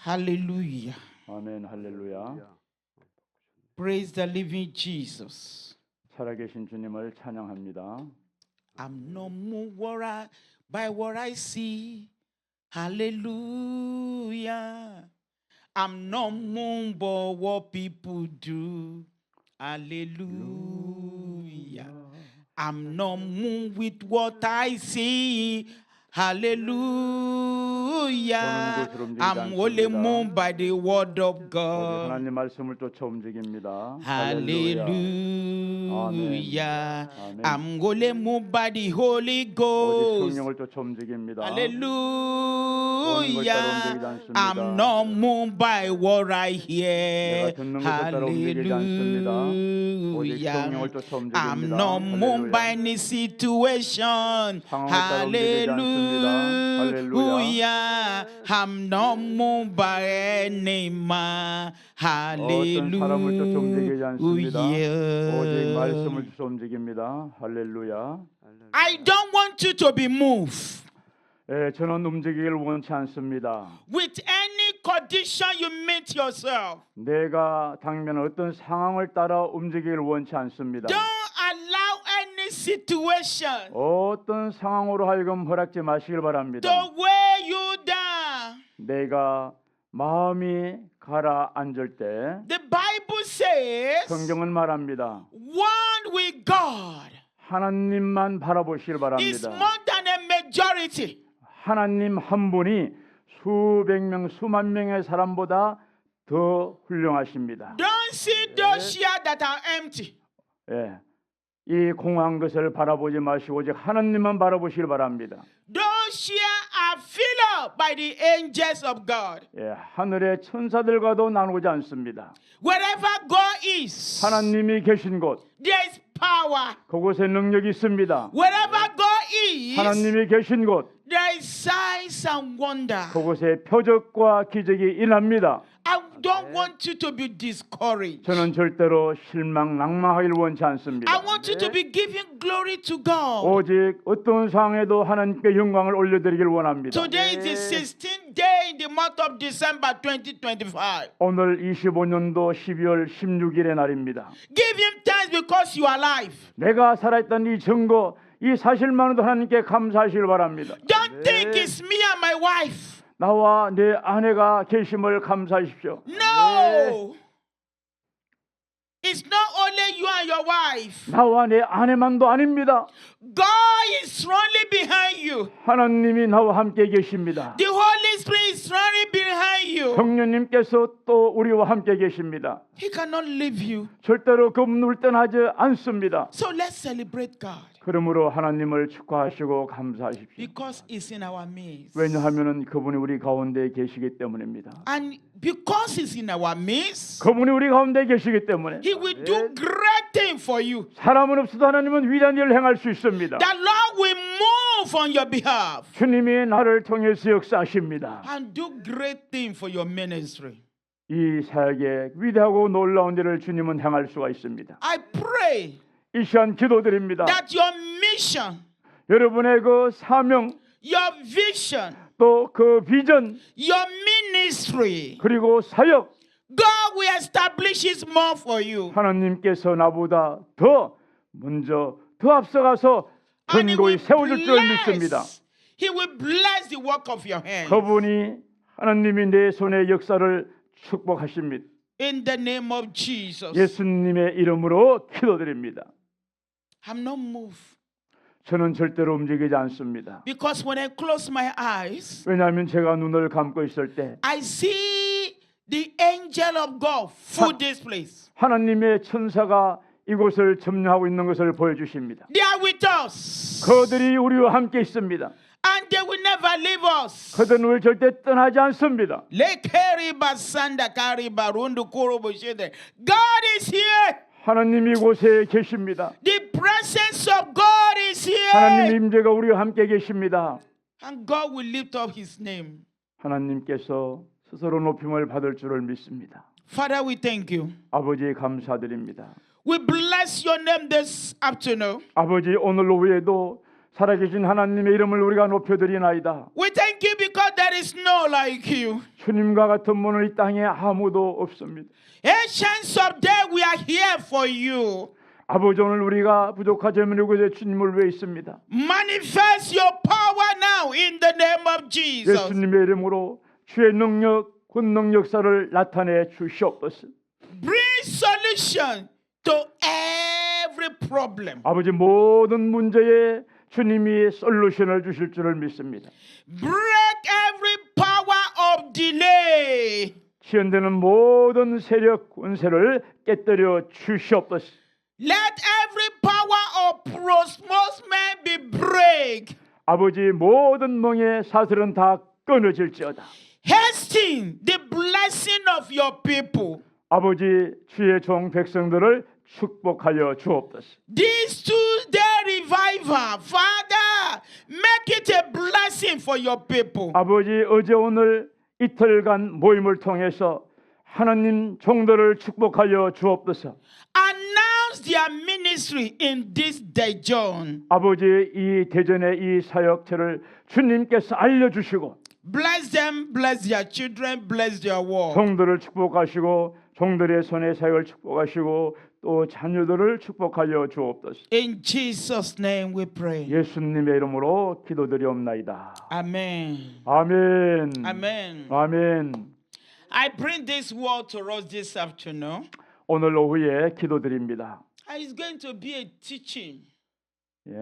Hallelujah. 아멘, 할렐루야. Praise the living Jesus. 살아계신 주님을 찬양합니다. I'm no more worried by what I see. Hallelujah. I'm not moved by what people do. Hallelujah. I'm not moved with what I see. Hallelujah. I'm only moved by the word of 오직 God. 하나님 말씀을 쫓아 움직입니다. Hallelujah. 아멘. I'm only moved by the Holy 오직 Ghost. 성령을 쫓아 움직입니다. Hallelujah. I'm not moved by what I hear. 내가 듣는 것을 따라 움직이지 않습니다. 오직 성령을 Hallelujah. 쫓아 움직입니다. I'm not moved by any situation. 상황을 따라 움직이지 않습니다. Hallelujah. I'm not moved by any man. 어떤 사람을 쫓아 움직이지 않습니다. 오직 Hallelujah. 말씀을 쫓아 움직입니다. 할렐루야. I don't want you to be moved 예, 저는 움직이기를 원치 않습니다. with any condition you meet yourself. 내가 당면 어떤 상황을 따라 움직이기를 원치 않습니다. Don't allow any situation 어떤 상황으로 하여금 허락지 마시길 바랍니다. to weigh you down. 내가 마음이 가라앉을 때 The Bible says, 성경은 말합니다. one with God 하나님만 바라보시길 is 바랍니다. more than a majority. 하나님 한 분이 수백 명, 수만 명의 사람보다 더 훌륭하십니다. Don't see those chairs that are empty. 예, 이 공허한 것을 바라보지 마시고 오직 하나님만 바라보시길 바랍니다. Those chairs are filled up by the angels of God. 예, 하늘의 천사들과도 나누지 않습니다. Wherever God is, 하나님이 계신 곳, there is power. 그곳에 능력이 있습니다. Wherever God is, 하나님이 계신 곳, there is signs and wonder. 그곳에 표적과 기적이 일어납니다. I don't want you to be discouraged. 저는 절대로 실망, 낭망하기를 원치 않습니다. I want you to be giving glory to God. 오직 어떤 상황에도 하나님께 영광을 올려드리길 원합니다. Today is the 16th day in the month of December 2025. 오늘 25년도 12월 16일의 날입니다. Give Him thanks because you are alive. 내가 살아있다는 이 증거, 이 사실만으로도 하나님께 감사하시길 바랍니다. Don't think it's me and my wife. 나와 내 아내가 계심을 감사하십시오. No. It's not only you and your wife. 나와 내 아내만도 아닙니다. God is running behind you. 하나님이 나와 함께 계십니다. The Holy Spirit is running behind you. 성령님께서 또 우리와 함께 계십니다. He cannot leave you. 절대로 그분을 떠나지 않습니다. So let's celebrate God 그러므로 하나님을 축하하시고 감사하십시오. because He's in our midst. 왜냐하면 그분이 우리 가운데 계시기 때문입니다. And because He's in our midst, 그분이 우리 가운데 계시기 때문에 He will do great things for you. 사람은 없어도 하나님은 위대한 일을 행할 수 있습니다. The Lord will move on your behalf 주님이 나를 통해서 역사하십니다. and do great things for your ministry. 이 사역에 위대하고 놀라운 일을 주님은 행할 수가 있습니다. I pray 이 시간 기도드립니다. that your mission, 여러분의 그 사명, your vision, 또 그 비전, your ministry, 그리고 사역, God will establish it more for you. 하나님께서 나보다 더 먼저 더 앞서가서 And He 견고히 will 세워줄 줄 믿습니다. bless. He will bless the work of your hands. 그분이 하나님이 내 손의 역사를 축복하십니다. In the name of Jesus. 예수님의 이름으로 기도드립니다. I'm not moved 저는 절대로 움직이지 않습니다. because when I close my eyes, 왜냐하면 제가 눈을 감고 있을 때 I see the angel of God fill this place. 하나님의 천사가 이곳을 점령하고 있는 것을 보여주십니다. They are with us. 그들이 우리와 함께 있습니다. And they will never leave us. 그들은 우리를 절대 떠나지 않습니다. God is here. 하나님이 이곳에 계십니다. The presence of God is here. 하나님의 임재가 우리와 함께 계십니다. And God will lift up His name. 하나님께서 스스로 높임을 받을 줄을 믿습니다. Father, we thank you. 아버지 감사드립니다. We bless your name this afternoon. 아버지 오늘 오후에도 살아계신 하나님의 이름을 우리가 높여드리나이다. We thank you because there is no like you. 주님과 같은 분은 이 땅에 아무도 없습니다. Ancients of days, we are here for you. 아버지, 오늘 우리가 부족하자면 이곳에 주님을 위해 있습니다. Manifest your power now in the name of Jesus. 예수님의 이름으로 주의 능력, 권능 역사를 나타내 주시옵소서. Bring solution to every problem. 아버지, 모든 문제에 주님이 솔루션을 주실 줄을 믿습니다. Break every power of delay. 지연되는 모든 세력, 권세를 깨뜨려 주시옵소서. Let every power of postponement be break. 아버지, 모든 멍의 사슬은 다 끊어질지어다. Hasten the blessing of your people. 아버지, 주의 종 백성들을 축복하여 주옵소서. This Tuesday revival, Father, make it a blessing for your people. 아버지, 어제 오늘 이틀간 모임을 통해서 하나님 종들을 축복하여 주옵소서. Announce their ministry in this day, John. 아버지, 이 대전의 이 사역체를 주님께서 알려주시고 Bless them, bless their children, bless their world. 종들을 축복하시고 종들의 손의 사역을 축복하시고 또 자녀들을 축복하여 주옵소서. In Jesus' name we pray. 예수님의 이름으로 기도드리옵나이다. Amen. 아멘. Amen. 아멘. I bring this word to us this afternoon. 오늘 오후에 기도드립니다. It's going to be a teaching.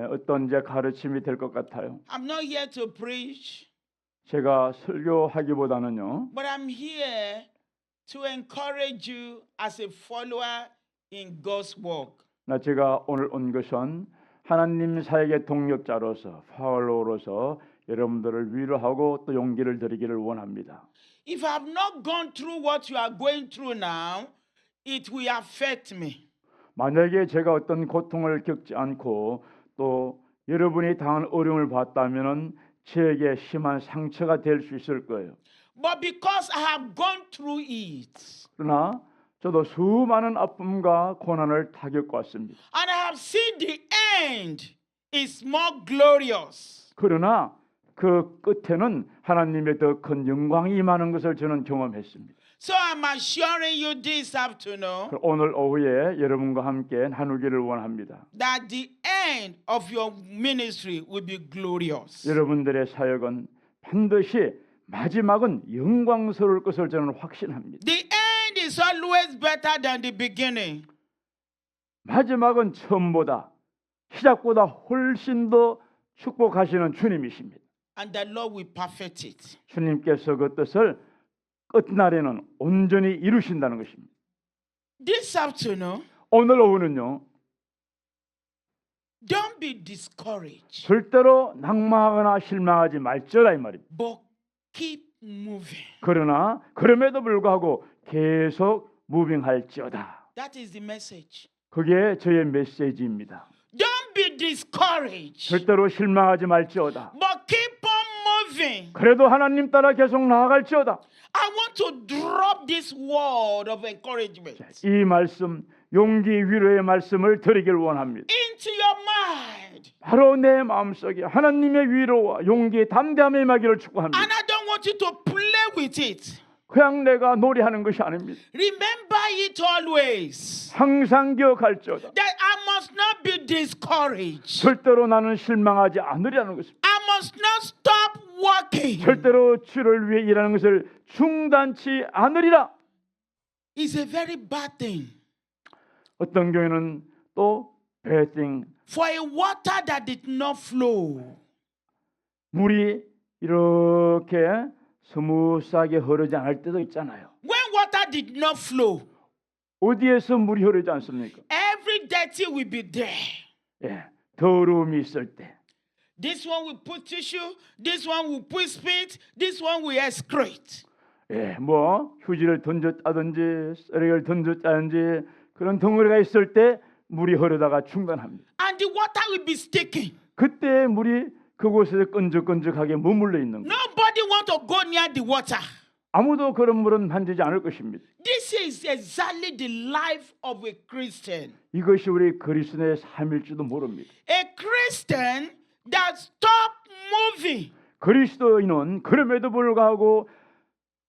어떤 이제 가르침이 될 것 같아요. I'm not here to preach, 제가 설교하기보다는요. but I'm here to encourage you as a follower in God's work. 제가 오늘 온 것은 하나님 사역의 동력자로서 파울로로서 여러분들을 위로하고 또 용기를 드리기를 원합니다. If I have not gone through what you are going through now, it will affect me. 만약에 제가 어떤 고통을 겪지 않고 또 여러분이 당한 어려움을 봤다면은 저에게 심한 상처가 될 수 있을 거예요. But because I have gone through it, 그러나 저도 수많은 아픔과 고난을 다 겪어왔습니다. and I have seen the end is more glorious. 그러나 그 끝에는 하나님의 더 큰 영광이 임하는 것을 저는 경험했습니다. So I'm assuring you this afternoon 오늘 오후에 여러분과 함께 나누기를 원합니다. that the end of your ministry will be glorious. 여러분들의 사역은 반드시 마지막은 영광스러울 것을 저는 확신합니다. The end is always better than the beginning. 마지막은 처음보다 시작보다 훨씬 더 축복하시는 주님이십니다. And the Lord will perfect it. 주님께서 그 뜻을 끝날에는 온전히 이루신다는 것입니다. This afternoon, 오늘 오후는요. don't be discouraged, 절대로 낙망하거나 실망하지 말지어다 이 말입니다. but keep moving. 그러나 그럼에도 불구하고 계속 무빙할지어다. That is the message. 그게 저의 메시지입니다. Don't be discouraged, 절대로 실망하지 말지어다. but keep on moving. 그래도 하나님 따라 계속 나아갈지어다. I want to drop this word of encouragement 이 말씀, 용기 위로의 말씀을 드리길 원합니다. into your mind. 바로 내 마음속에 하나님의 위로와 용기, 담대함이 임하기를 축복합니다. And I don't want you to play with it. 그냥 내가 놀이하는 것이 아닙니다. Remember it always. 항상 기억할지어다. That I must not be discouraged. 절대로 나는 실망하지 않으리라는 것입니다. I must not stop working. 절대로 주를 위해 일하는 것을 중단치 않으리라. It's a very bad thing 어떤 경우에는 또 bad thing, for a water that did not flow. 물이 이렇게 스무스하게 흐르지 않을 때도 있잖아요. When water did not flow, 어디에서 물이 흐르지 않습니까? every dirty will be there. 더러움이 있을 때. This one will put tissue, this one will put spit, this one will excrete. 뭐 휴지를 던졌다든지 쓰레기를 던졌다든지 그런 덩어리가 있을 때 물이 흐르다가 중단합니다. And the water will be sticking. 그때 물이 그곳에서 끈적끈적하게 머물러 있는 거예요. Nobody want to go near the water. 아무도 그런 물은 만지지 않을 것입니다. This is exactly the life of a Christian. 이것이 우리 그리스도의 삶일지도 모릅니다. A Christian that stop moving. 그리스도인은 그럼에도 불구하고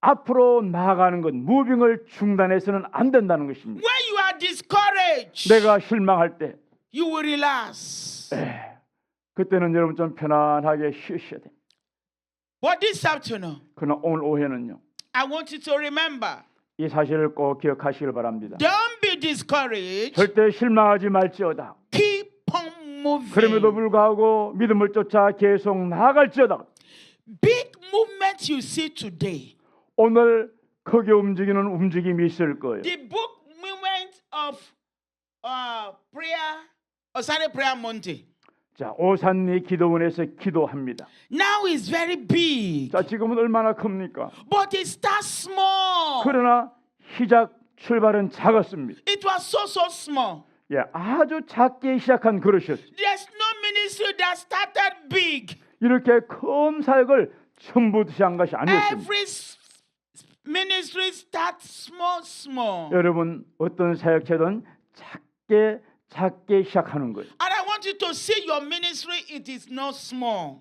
앞으로 나아가는 것, 무빙을 중단해서는 안 된다는 것입니다. When you are discouraged, 내가 실망할 때 you will relax. 그때는 여러분 좀 편안하게 쉬셔야 됩니다. But this afternoon, 그러나 오늘 오후에는요, I want you to remember, 이 사실을 꼭 기억하시길 바랍니다. don't be discouraged. 절대 실망하지 말지어다. Keep on 그럼에도 moving. 불구하고 믿음을 쫓아 계속 나아갈지어다. Big movement you see today. 오늘 크게 움직이는 움직임이 있을 거예요. The book movement of prayer, Sunday prayer Monday. 자, 오산리 기도원에서 기도합니다. Now is very big, 자, 지금은 얼마나 큽니까? but it starts small. 그러나 시작 출발은 작았습니다. It was so small. 예, 아주 작게 시작한 그릇이었어요. There's no ministry that started big. 이렇게 큰 사역을 처음부터 시작한 것이 아니었습니다. Every ministry starts small. 여러분 어떤 사역체든 작게 시작하는 거예요. And I want you to see your ministry, it is not small.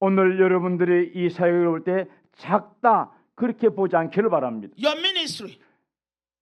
오늘 여러분들이 이 사역을 볼 때 작다 그렇게 보지 않기를 바랍니다. Your ministry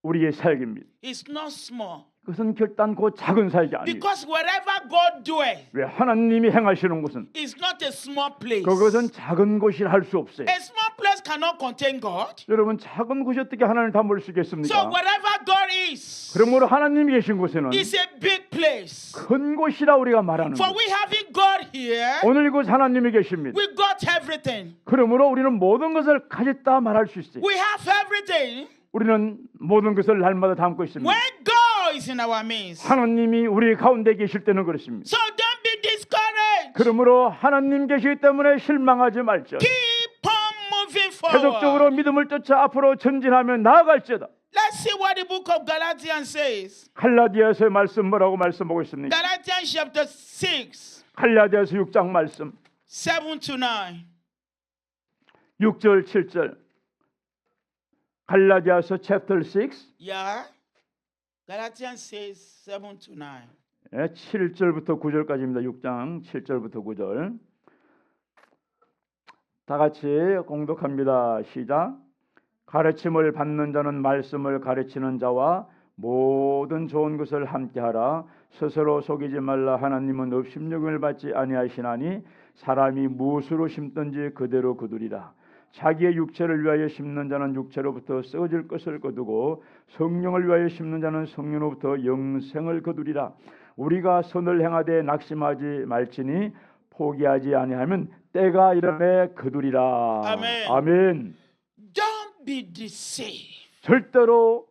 우리의 사역입니다. is not small. 그것은 결단코 작은 사역이 아니에요. Because wherever God doeth, 왜 하나님이 행하시는 곳은 it's not a small place. 그것은 작은 곳이라 할 수 없어요. A small place cannot contain God. 여러분 작은 곳이 어떻게 하나님을 담을 수 있겠습니까? So wherever God is, 그러므로 하나님이 계신 곳에는 it's a big place. 큰 곳이라 우리가 말하는 For 거예요. we having God here, 오늘 이곳 하나님이 계십니다. we got everything. 그러므로 우리는 모든 것을 가졌다 말할 수 있어요. We have everything. 우리는 모든 것을 날마다 담고 있습니다. When God is in our midst. 하나님이 우리 가운데 계실 때는 그렇습니다. So don't be discouraged. 그러므로 하나님 계시기 때문에 실망하지 말죠. Keep on moving 계속적으로 forward. 믿음을 쫓아 앞으로 전진하며 나아갈지어다. Let's see what the book of Galatians says. 갈라디아서의 말씀 뭐라고 말씀하고 있습니까? Galatians chapter 6, 갈라디아서 6장 말씀 7 to 9. 6절 7절 갈라디아서 chapter 6 Yeah. Galatians says 7 to 9. 7절부터 9절까지입니다. 6장 7절부터 9절 다 같이 공독합니다. 시작. 가르침을 받는 자는 말씀을 가르치는 자와 모든 좋은 것을 함께하라. 스스로 속이지 말라. 하나님은 업심여김을 받지 아니하시나니 사람이 무엇으로 심든지 그대로 거두리라. 자기의 육체를 위하여 심는 자는 육체로부터 썩어질 것을 거두고 성령을 위하여 심는 자는 성령으로부터 영생을 거두리라. 우리가 선을 행하되 낙심하지 말지니 포기하지 아니하면 때가 이르매 거두리라. 아멘. 아멘. Don't be deceived. 절대로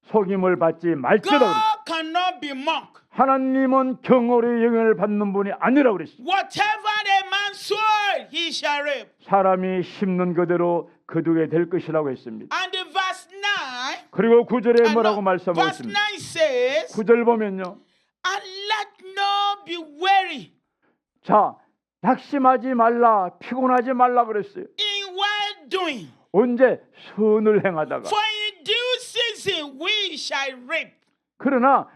속임을 받지 말지라. God cannot be mocked. 하나님은 경홀의 영향을 받는 분이 아니라고 그랬습니다. Whatever a man soweth, he shall reap. 사람이 심는 그대로 거두게 될 것이라고 했습니다. And the verse 9, 그리고 9절에 뭐라고 verse 말씀하고 9 있습니다. says, 9절 보면요. and let not be weary 자, 낙심하지 말라, 피곤하지 말라 그랬어요. in well doing. 언제? 선을 행하다가. For in due season we shall reap. 그러나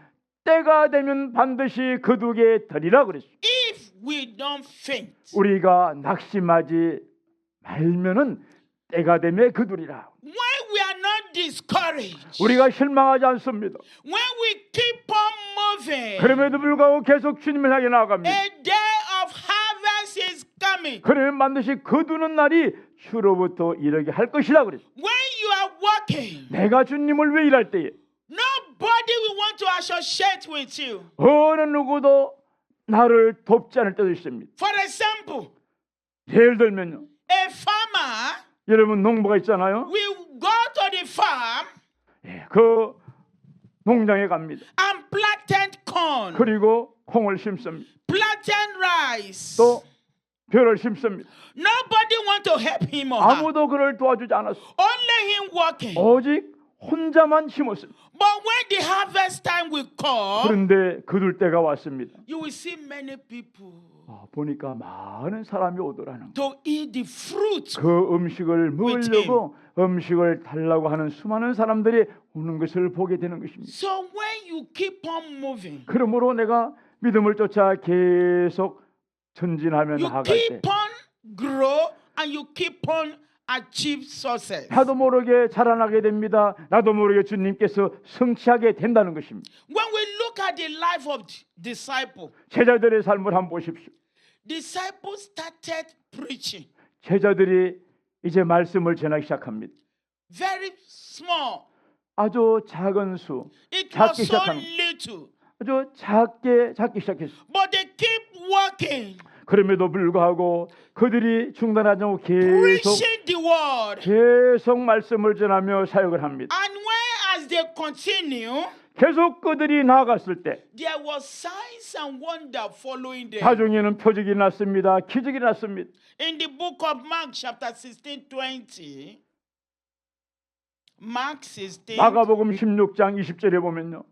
때가 되면 반드시 거두게 되리라 그랬어요. If we don't faint. 우리가 낙심하지 말면은 때가 되면 거두리라. When we are not discouraged. 우리가 실망하지 않습니다. When we keep on moving. 그럼에도 불구하고 계속 주님을 향해 나아갑니다. A day of harvest is coming. 그러면 반드시 거두는 날이 주로부터 이르게 할 것이라 그랬어요. When you are walking, 내가 주님을 위해 일할 때에 nobody will want to associate with you. 어느 누구도 나를 돕지 않을 때도 있습니다. For example, 예를 들면요. a farmer 여러분 농부가 있잖아요. will go to the farm 그 농장에 갑니다. and planted corn, 그리고 콩을 심습니다. planted rice. 또 벼를 심습니다. Nobody want to help him or her. 아무도 그를 도와주지 않았어요. Only him working. 오직 혼자만 심었습니다. But when the harvest time will come, 그런데 거둘 때가 왔습니다. you will see many people 보니까 많은 사람이 오더라는 거예요. to eat the fruit. 그 음식을 먹으려고 음식을 달라고 하는 수많은 사람들이 오는 것을 보게 되는 것입니다. So when you keep on moving, 그러므로 내가 믿음을 쫓아 계속 전진하며 you 나아갈 때 keep on grow and you keep on achieve success. 나도 모르게 자라나게 됩니다. 나도 모르게 주님께서 성취하게 된다는 것입니다. When we look at the life of disciple, 제자들의 삶을 한번 보십시오. disciples started preaching 제자들이 이제 말씀을 전하기 시작합니다. very small. 아주 작은 수, It was 작기 so 시작하는 little, 아주 작기 시작했어요. but they keep working, 그럼에도 불구하고 그들이 중단하지 않고 preaching the word. 계속 말씀을 전하며 사역을 합니다. And when as they continue, 계속 그들이 나아갔을 때 there was signs and wonder following them. 나중에는 표적이 났습니다. 기적이 났습니다. In the book of Mark, chapter 16, 20, Mark 16, 마가복음 16장 20절에 보면요.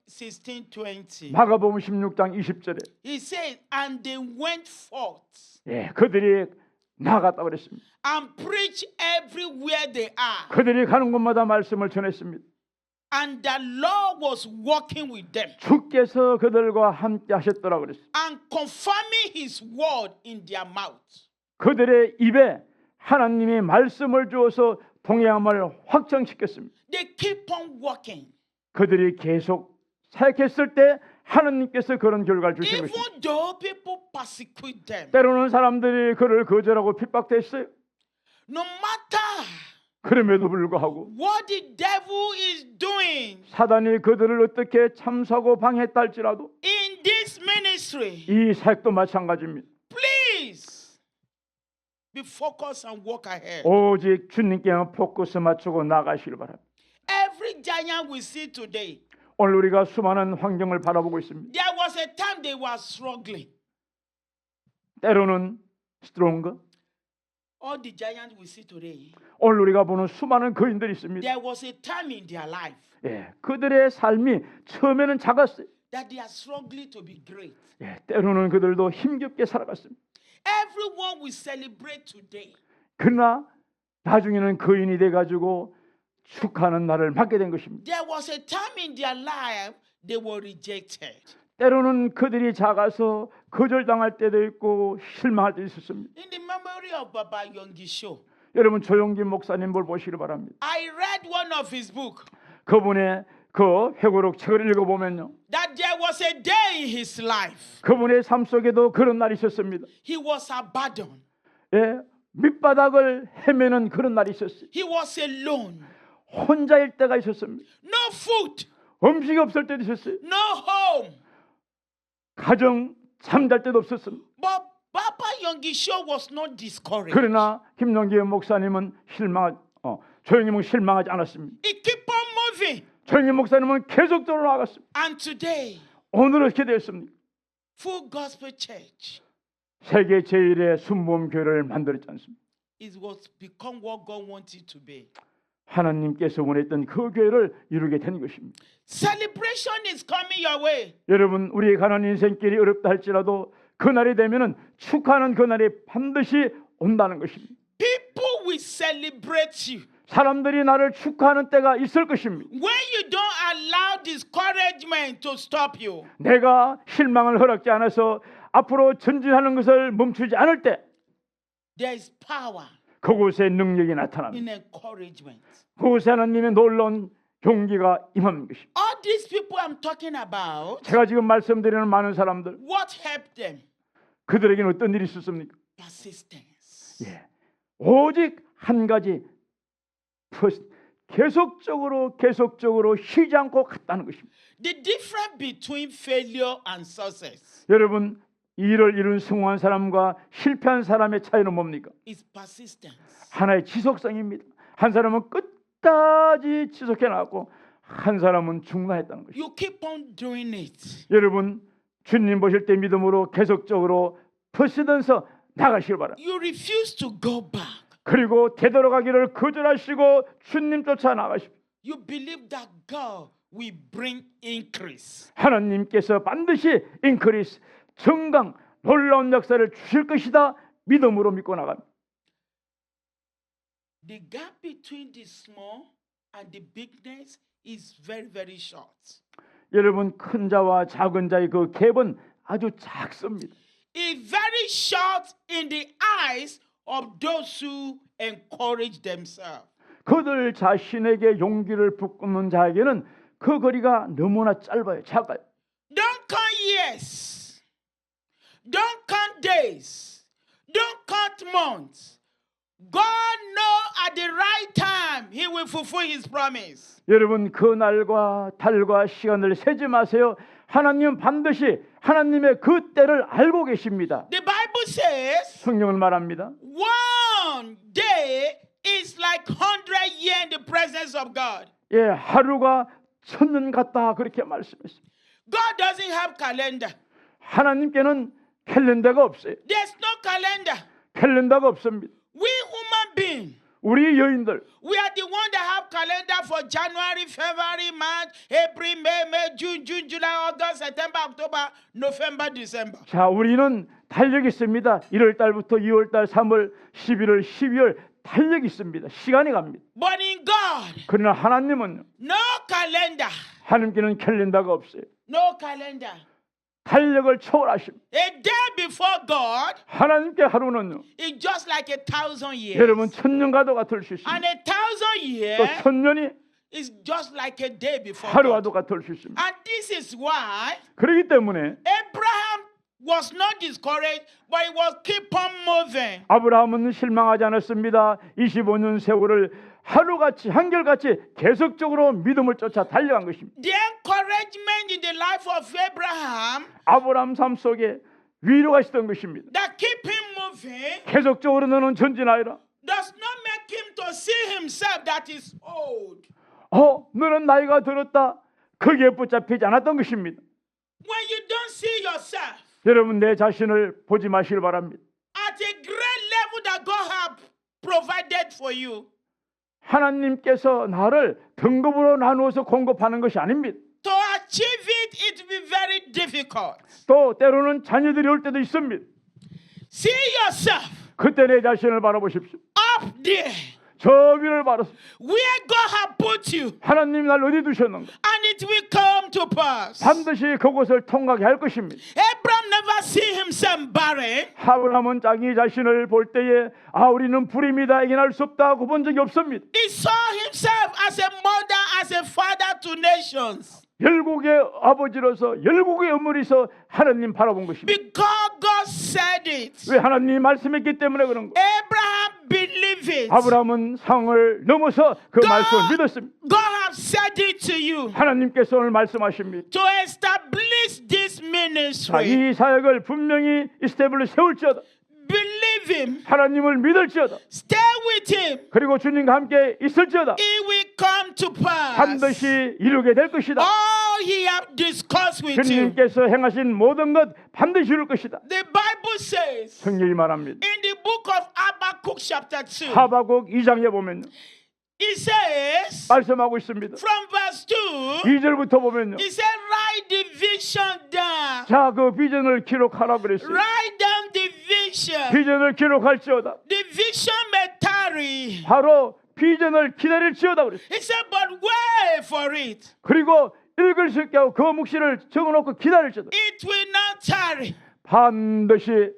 16, 20, 마가복음 16장 20절에 he says, and they went forth 그들이 나아갔다 그랬습니다. and preached everywhere they are. 그들이 가는 곳마다 말씀을 전했습니다. And the Lord was walking with them 주께서 그들과 함께 하셨더라 그랬어요. and confirming his word in their mouth. 그들의 입에 하나님이 말씀을 주어서 동행함을 확정시켰습니다. They keep on walking. 그들이 계속 사역했을 때 하나님께서 그런 결과를 주신 것입니다. Even though people persecute them, 때로는 사람들이 그를 거절하고 핍박했어요. no matter 그럼에도 불구하고 what the devil is doing 사단이 그들을 어떻게 참수하고 방해했다 할지라도 in this ministry, 이 사역도 마찬가지입니다. please be focused and walk ahead. 오직 주님께만 포커스 맞추고 나가시길 바랍니다. Every giant we see today, 오늘 우리가 수많은 환경을 바라보고 있습니다. there was a time they were struggling. 때로는 스트롱거, All the giants we see today, 오늘 우리가 보는 수많은 거인들이 있습니다. there was a time in their life 그들의 삶이 처음에는 작았어요. that they are struggling to be great. 때로는 그들도 힘겹게 살아갔습니다. Everyone we celebrate today, 그러나 나중에는 거인이 돼가지고 축하하는 날을 맞게 된 것입니다. there was a time in their life they were rejected. 때로는 그들이 작아서 거절당할 때도 있고 실망할 때도 있었습니다. In the memory of Baba Yonggi-sho, 여러분 조용기 목사님 볼 보시기 바랍니다. I read one of his book 그분의 그 회고록 책을 읽어보면요, that there was a day in his life 그분의 삶 속에도 그런 날이 있었습니다. he was abandoned. 밑바닥을 헤매는 그런 날이 있었어요. He was alone. 혼자일 때가 있었습니다. No food, 음식이 없을 때도 있었어요. no home. 가정 잠잘 때도 없었습니다. But Baba Yonggi-sho was not discouraged. 그러나 김용기 목사님은 조영기 실망하지 않았습니다. He kept on moving. 조영기 목사님은 계속적으로 나아갔습니다. And today, 오늘 어떻게 되었습니까? Full Gospel Church 세계 제1의 순복음 교회를 만들었지 않습니까? is what become what God wanted to be. 하나님께서 원했던 그 교회를 이루게 된 것입니다. Celebration is coming your way. 여러분, 우리의 가는 인생길이 어렵다 할지라도 그날이 되면은 축하하는 그날이 반드시 온다는 것입니다. People will celebrate you. 사람들이 나를 축하하는 때가 있을 것입니다. When you don't allow discouragement to stop you, 내가 실망을 허락지 않아서 앞으로 전진하는 것을 멈추지 않을 때 there is power 그곳에 능력이 나타납니다. in encouragement. 그곳에 하나님의 놀라운 용기가 임하는 것입니다. All these people I'm talking about, 제가 지금 말씀드리는 많은 사람들, what helped them? 그들에게는 어떤 일이 있었습니까? Persistence. 오직 한 가지, 계속적으로 쉬지 않고 갔다는 것입니다. The difference between failure and success 여러분, 일을 이룬 성공한 사람과 실패한 사람의 차이는 뭡니까? is persistence. 하나의 지속성입니다. 한 사람은 끝까지 지속해 나갔고 한 사람은 중단했다는 것입니다. You keep on doing it. 여러분, 주님 보실 때 믿음으로 계속적으로 퍼시면서 나가시길 바랍니다. You refuse to go back. 그리고 되돌아가기를 거절하시고 주님 쫓아 나가십시오. You believe that God will bring increase. 하나님께서 반드시 인크리스, 정강, 놀라운 역사를 주실 것이다 믿음으로 믿고 나갑니다. The gap between the small and the bigness is very, very short. 여러분, 큰 자와 작은 자의 그 갭은 아주 작습니다. It's very short in the eyes of those who encourage themselves. 그들 자신에게 용기를 북돋는 자에게는 그 거리가 너무나 짧아요. 작아요. Don't count years. Don't count days. Don't count months. God knows at the right time He will fulfill His promise. 여러분 그 날과 달과 시간을 세지 마세요. 하나님은 반드시 하나님의 그 때를 알고 계십니다. The Bible says 성경은 말합니다. one day is like 100 years in the presence of God. 예, 하루가 1000년 같다 그렇게 말씀했습니다. God doesn't have calendar. 하나님께는 캘린더가 없어요. There's no calendar. 캘린더가 없습니다. We human beings, 우리 여인들 we are the one that have calendar for January, February, March, April, May, June, July, August, September, October, November, December. 자, 우리는 달력이 있습니다. 1월 달부터 2월 달, 3월, 11월, 12월 달력이 있습니다. 시간이 갑니다. But in God, 그러나 하나님은 no calendar. 하나님께는 캘린더가 없어요. No calendar. 달력을 초월하십니다. A day before God 하나님께 하루는요. is just like 1,000 years. 여러분 1000년과도 같을 수 있습니다. And 1,000 또 years 1000년이 is just like a day before God. 하루와도 같을 수 있습니다. And this is why 그렇기 때문에 Abraham was not discouraged, but he was keep on moving. 아브라함은 실망하지 않았습니다. 25년 세월을 하루같이 한결같이 계속적으로 믿음을 쫓아 달려간 것입니다. The encouragement in the life of Abraham 아브라함 삶 속에 위로가 있었던 것입니다. that keep him moving 계속적으로 너는 전진하여라. does not make him to see himself that is old. 너는 나이가 들었다. 거기에 붙잡히지 않았던 것입니다. When you don't see yourself 여러분 내 자신을 보지 마시길 바랍니다. at a great level that God have provided for you, 하나님께서 나를 등급으로 나누어서 공급하는 것이 아닙니다. to achieve it, it will be very difficult. 또 때로는 자녀들이 올 때도 있습니다. See yourself 그때 내 자신을 바라보십시오. up there 저 위를 바라서 where God have put you, 하나님이 날 어디 두셨는가? and it will come to pass. 반드시 그곳을 통과하게 할 것입니다. Abraham never see himself barren. 아브라함은 자기 자신을 볼 때에 우리는 불임이다 이겨낼 수 없다고 본 적이 없습니다. He saw himself as a mother, as a father to nations. 열국의 아버지로서 열국의 어머니서 하나님 바라본 것입니다. Because God said it. 왜 하나님이 말씀했기 때문에 그런 거. Abraham believed it. 아브라함은 상을 넘어서 그 말씀을 믿었습니다. God have said it to you 하나님께서 오늘 말씀하십니다. to establish this 자, ministry. 이 사역을 분명히 이스테블로 세울지어다. Believe him. 하나님을 믿을지어다. Stay with him. 그리고 주님과 함께 있을지어다. It will come to pass. 반드시 이루게 될 것이다. All he have discussed with you. 주님께서 행하신 모든 것 반드시 이룰 것이다. The Bible says 성경이 말합니다. in the book of Habakkuk chapter 2, 하박국 2장에 보면 it says 말씀하고 있습니다. from verse 2, 2절부터 보면요. it said write the vision down. 자, 그 비전을 기록하라 그랬어요. Write down the vision. 비전을 기록할지어다. The vision may tarry. 바로 비전을 기다릴지어다 그랬어요. He said, but wait for it. 그리고 읽을 수 있게 하고 그 묵시를 적어놓고 기다릴지어다. It will not tarry. 반드시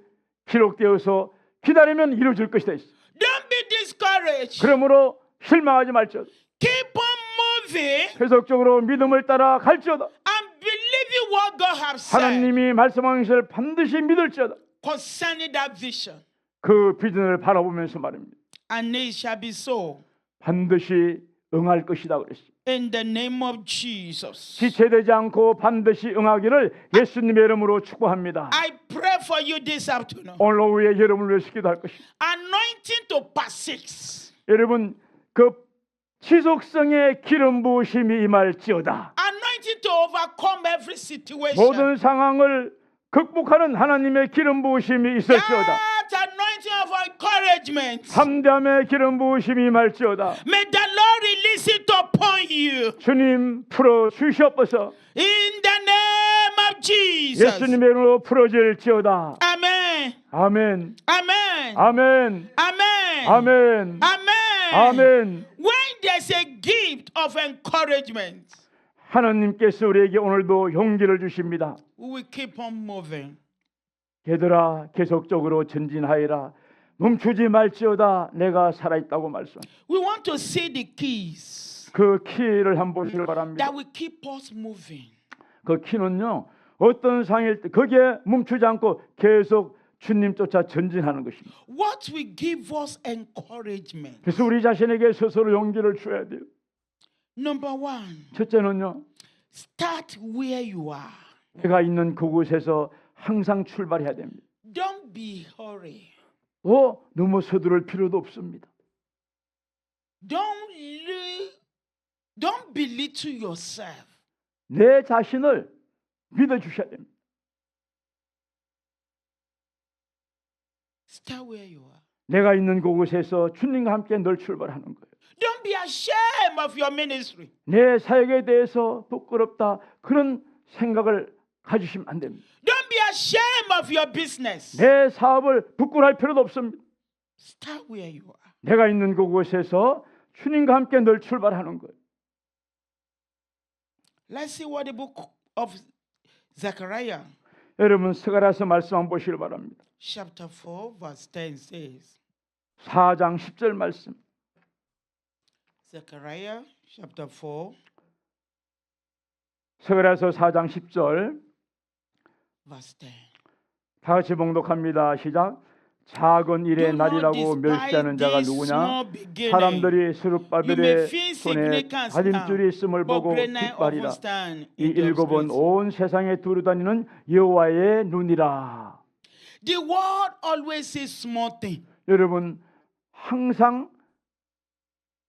기록되어서 기다리면 이루어질 것이다. Don't be discouraged. 그러므로 실망하지 말지어다. Keep on moving 계속적으로 믿음을 따라 갈지어다. and believing what God has said 하나님이 말씀하신 것을 반드시 믿을지어다. concerning that vision. 그 비전을 바라보면서 말입니다. And it shall be so 반드시 응할 것이다 그랬어요. in the name of Jesus. 지체되지 않고 반드시 응하기를 예수님의 이름으로 축복합니다. I pray for you this afternoon. 오늘 오후에 여러분을 위해서 기도할 것입니다. Anointing to persist. 여러분 그 지속성의 기름 부으심이 임할지어다. Anointing to overcome every situation. 모든 상황을 극복하는 하나님의 기름 부으심이 있을지어다. That anointing of encouragement. 담대함의 기름 부으심이 임할지어다. May the Lord release it upon you. 주님 풀어 주시옵소서. In the name of Jesus. 예수님의 이름으로 풀어질지어다. Amen. 아멘. Amen. 아멘. Amen. 아멘. Amen. 아멘. When there's a gift of encouragement, 하나님께서 우리에게 오늘도 용기를 주십니다. we will keep on moving. 얘들아 계속적으로 전진하여라. 멈추지 말지어다 내가 살아있다고 말씀. We want to see the keys 그 키를 한번 보시길 바랍니다. that will keep us moving. 그 키는요, 어떤 상황일 때 거기에 멈추지 않고 계속 주님 쫓아 전진하는 것입니다. What will give us encouragement? 그래서 우리 자신에게 스스로 용기를 줘야 돼요. Number one, 첫째는요, start where you are. 내가 있는 그곳에서 항상 출발해야 됩니다. Don't be hurry. 너무 서두를 필요도 없습니다. Don't belittle yourself. 내 자신을 믿어주셔야 됩니다. Start where you are. 내가 있는 그곳에서 주님과 함께 늘 출발하는 거예요. Don't be ashamed of your ministry. 내 사역에 대해서 부끄럽다 그런 생각을 가지시면 안 됩니다. Don't be ashamed of your business. 내 사업을 부끄러워할 필요도 없습니다. Start where you are. 내가 있는 그곳에서 주님과 함께 늘 출발하는 거예요. Let's see what the book of Zechariah 여러분 스가랴서 말씀 한번 보시길 바랍니다. chapter 4 verse 10 says. 4장 10절 말씀. Zechariah chapter 4 스가랴서 4장 10절 verse 10. 다 같이 봉독합니다. 시작. 작은 일의 날이라고 멸시하는 자가 누구냐? 사람들이 스룹바벨의 손에 다림줄이 있음을 보고 깃발이라. 이 일곱은 온 세상에 두루다니는 여호와의 눈이라. The world always sees small thing. 여러분 항상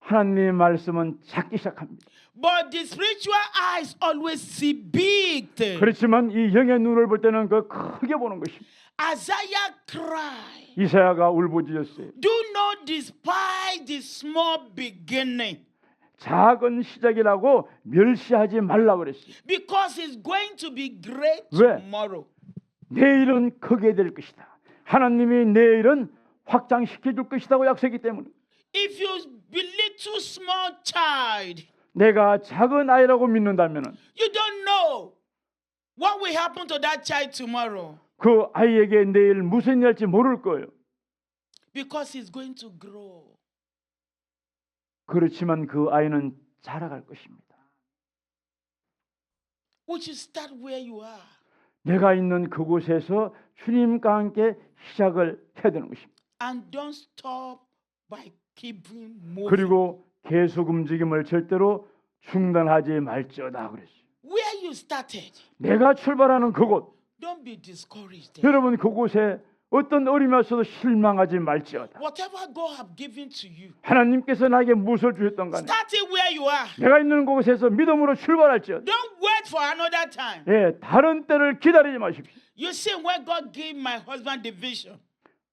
하나님의 말씀은 작기 시작합니다. But the spiritual eyes always see big things. 그렇지만 이 영의 눈을 볼 때는 그 크게 보는 것입니다. Isaiah cried. 이사야가 울부짖었어요. Do not despise the small beginning. 작은 시작이라고 멸시하지 말라 그랬어요. Because it's going to be great 왜? tomorrow. 내일은 크게 될 것이다. 하나님이 내일은 확장시켜 줄 것이라고 약속했기 때문에. If you belittle small child, 내가 작은 아이라고 믿는다면 you don't know what will happen to that child tomorrow. 그 아이에게 내일 무슨 일이 할지 모를 거예요. Because he's going to grow. 그렇지만 그 아이는 자라갈 것입니다. We should start where you are. 내가 있는 그곳에서 주님과 함께 시작을 해야 되는 것입니다. And don't stop by keeping moving. 그리고 계속 움직임을 절대로 중단하지 말지어다 그랬어요. Where you started, 내가 출발하는 그곳, don't be discouraged. 여러분 그곳에 어떤 어려움이 왔어도 실망하지 말지어다. Whatever God have given to you, 하나님께서 나에게 무엇을 주셨던 간에 start it where you are. 내가 있는 곳에서 믿음으로 출발할지어다. Don't wait for another time. 예, 다른 때를 기다리지 마십시오. You see, when God gave my husband the vision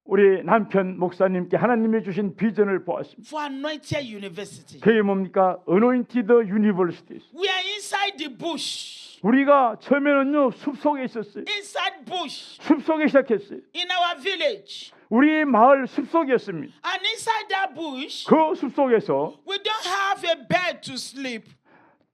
우리 남편 목사님께 하나님이 주신 비전을 보았습니다. for Anointed University, 그게 뭡니까? Anointed University. we are inside the bush. 우리가 처음에는요 숲속에 있었어요. Inside bush 숲속에 시작했어요. in our village. 우리 마을 숲속이었습니다. And inside that bush, 그 숲속에서 we don't have a bed to sleep.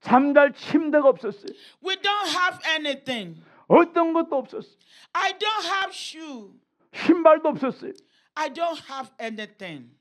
잠잘 침대가 없었어요. We don't have anything. 어떤 것도 없었어요. I don't have shoe. 신발도 없었어요. I don't have anything.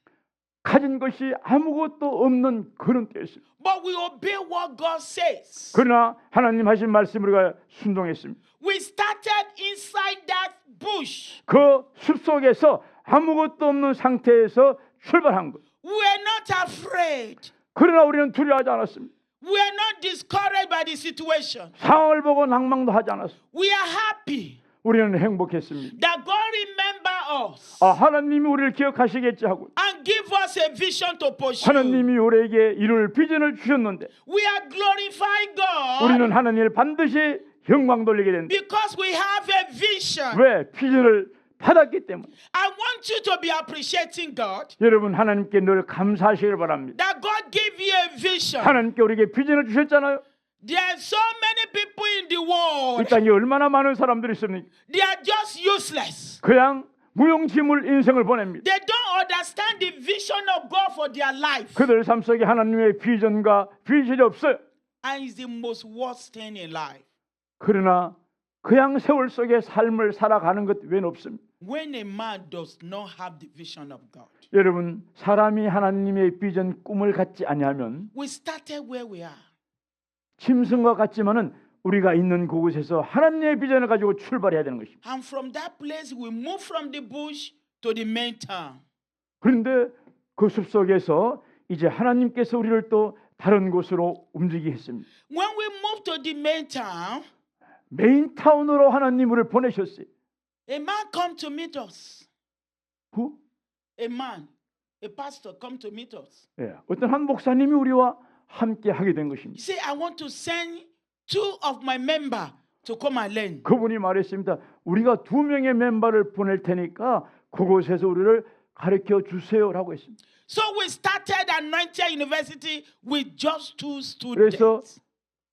가진 것이 아무것도 없는 그런 때였어요. But we obey what God says. 그러나 하나님 하신 말씀 우리가 순종했습니다. We started inside that bush. 그 숲속에서 아무것도 없는 상태에서 출발한 거예요. We are not afraid. 그러나 우리는 두려워하지 않았습니다. We are not discouraged by the situation. 상황을 보고 낭망도 하지 않았어요. We are happy 우리는 행복했습니다. that God remember us 하나님이 우리를 기억하시겠지 하고 and give us a vision to pursue. 하나님이 우리에게 이룰 비전을 주셨는데 We are glorifying God 우리는 하나님을 반드시 영광 돌리게 된다. because we have a vision. 왜? 비전을 받았기 때문에. I want you to be appreciating God 여러분 하나님께 늘 감사하시길 바랍니다. that God gave you a vision. 하나님께 우리에게 비전을 주셨잖아요. There are so many people in the world. 이 땅에 얼마나 많은 사람들이 있습니까? They are just useless. 그냥 무용지물 인생을 보냅니다. They don't understand the vision of God for their life. 그들 삶 속에 하나님의 비전과 비전이 없어요. And it's the most worst thing in life. 그러나 그냥 세월 속에 삶을 살아가는 것 외에는 없습니다. when a man does not have the vision of God. 여러분, 사람이 하나님의 비전 꿈을 갖지 아니하면 We started where we are. 짐승과 같지만은 우리가 있는 그곳에서 하나님의 비전을 가지고 출발해야 되는 것입니다. And from that place, we move from the bush to the main town. 그런데 그 숲속에서 이제 하나님께서 우리를 또 다른 곳으로 움직이게 했습니다. When we moved to the main town, 메인 타운으로 하나님 우리를 보내셨어요. a man come to meet us. Who? A man, a pastor come to meet us. 예, 어떤 한 목사님이 우리와 함께 하게 된 He 것입니다. said, I want to send 2 of my member to come and learn. 그분이 말했습니다. 우리가 2명의 멤버를 보낼 테니까 그곳에서 우리를 가르쳐 주세요라고 했습니다. So we started Anointed University with just 2 그래서 students.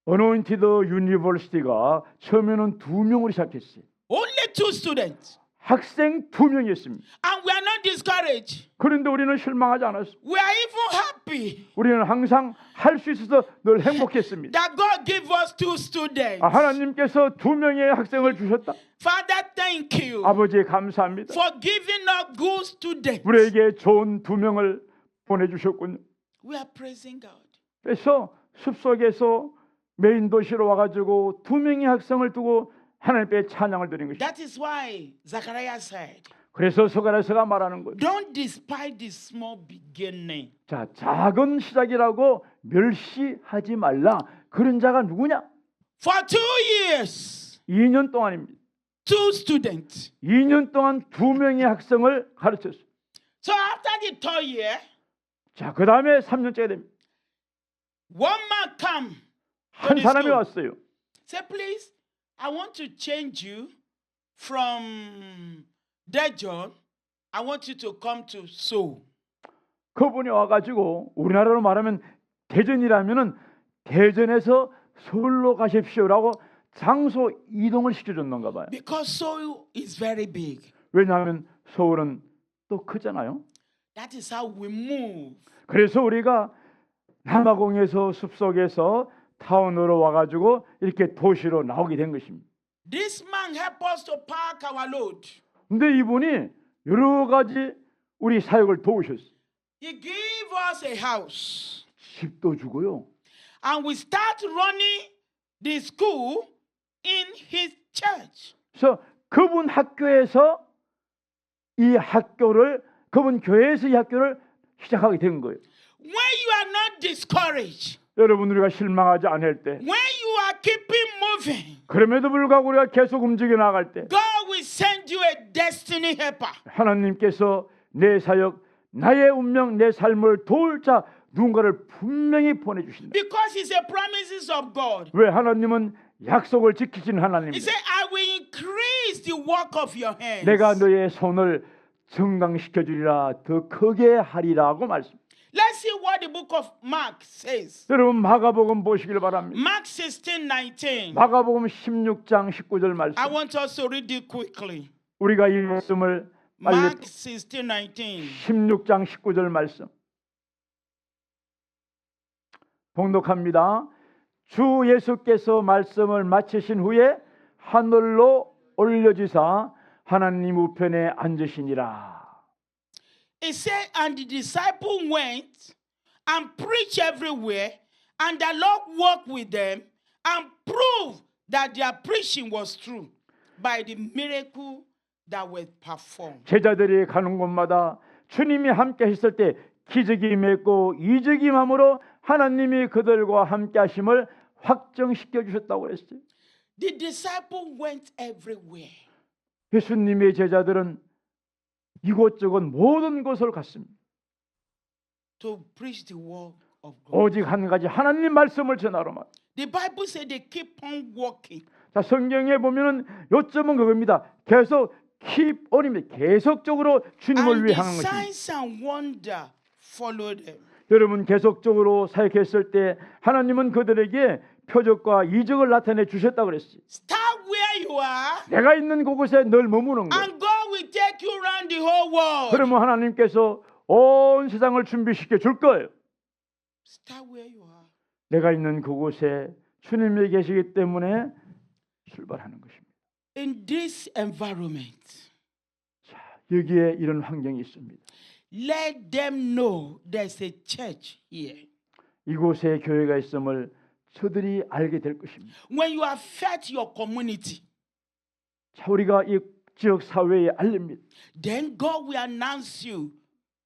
어노인티드 유니버시티가 처음에는 2명으로 시작했어요. Only 2 students. 학생 2명이었습니다. And we are not discouraged. 그런데 우리는 실망하지 않았어요. We are even happy 우리는 항상 할 수 있어서 늘 행복했습니다. that God gave us 2 students. 하나님께서 2명의 학생을 주셨다. Father, thank you 아버지 감사합니다. for giving us good students. 우리에게 좋은 2명을 보내주셨군요. We are praising God. 그래서 숲속에서 메인 도시로 와가지고 2명의 학생을 두고 하나님께 찬양을 드린 것입니다. That is why Zechariah said, 그래서 스가랴서가 말하는 거예요. don't despise the small beginning. 자, 작은 시작이라고 멸시하지 말라. 그런 자가 누구냐? For 2 years, 2년 동안입니다. 2 students. 2년 동안 2명의 학생을 가르쳤어요. So after the 3rd year, 자, 그 다음에 3년째가 됩니다. one man come to 한 the 사람이 school. 왔어요. Say, please, I want to change you from Daejeon. I want you to come to Seoul. 그분이 와가지고 우리나라로 말하면 대전이라면은 대전에서 서울로 가십시오라고 장소 이동을 시켜줬는가 봐요. Because Seoul is very big. 왜냐하면 서울은 또 크잖아요. That is how we move. 그래서 우리가 남아공에서 숲속에서 타운으로 와가지고 이렇게 도시로 나오게 된 것입니다. This man helped us to park our load. 근데 이분이 여러 가지 우리 사역을 도우셨어요. He gave us a house. 집도 주고요. And we start running the school in his church. 그래서 그분 학교에서 이 학교를 그분 교회에서 이 학교를 시작하게 된 거예요. When you are not discouraged, 여러분 우리가 실망하지 않을 때 when you are keeping moving, 그럼에도 불구하고 우리가 계속 움직여 나갈 때 God will send you a destiny helper. 하나님께서 내 사역, 나의 운명, 내 삶을 도울 자 누군가를 분명히 보내주신다. Because it's a promises of God. 왜? 하나님은 약속을 지키시는 He 하나님입니다. said, I will increase the work of your hands. 내가 너의 손을 정강시켜 주리라, 더 크게 하리라고 말씀. Let's see what the book of Mark says. 여러분 마가복음 보시길 바랍니다. Mark 16:19. 마가복음 16장 19절 말씀. I want us to read it quickly. 우리가 이 말씀을 빨리 Mark 16:19. 16장 19절 말씀 봉독합니다. 주 예수께서 말씀을 마치신 후에 하늘로 올려지사 하나님 우편에 앉으시니라. It said, and the disciples went and preached everywhere, and the Lord walked with them and proved that their preaching was true by the miracle that was performed. 제자들이 가는 곳마다 주님이 함께 하셨을 때 기적이 맺고 이적이 맘으로 하나님이 그들과 함께 하심을 확정시켜 주셨다고 그랬어요. The disciples went everywhere. 예수님의 제자들은 이곳저곳 모든 곳을 갔습니다. To preach the word of God. 오직 한 가지 하나님 말씀을 전하러만. The Bible said they keep on walking. 자, 성경에 보면은 요점은 그겁니다. 계속 keep on입니다. 계속적으로 주님을 And 위해 the 하는 것입니다. signs and wonder followed them. 여러분 계속적으로 사역했을 때 하나님은 그들에게 표적과 이적을 나타내 주셨다고 그랬어요. Start where you are, 내가 있는 그곳에 늘 머무는 거예요. and God will take you around the whole world. 그러면 하나님께서 온 세상을 준비시켜 줄 거예요. Start where you are. 내가 있는 그곳에 주님이 계시기 때문에 출발하는 것입니다. In this environment, 여기에 이런 환경이 있습니다. Let them know there's a church here. 이곳에 교회가 있음을 저들이 알게 될 것입니다. When you affect your community, 자, 우리가 이 지역 사회에 알립니다. then God will announce you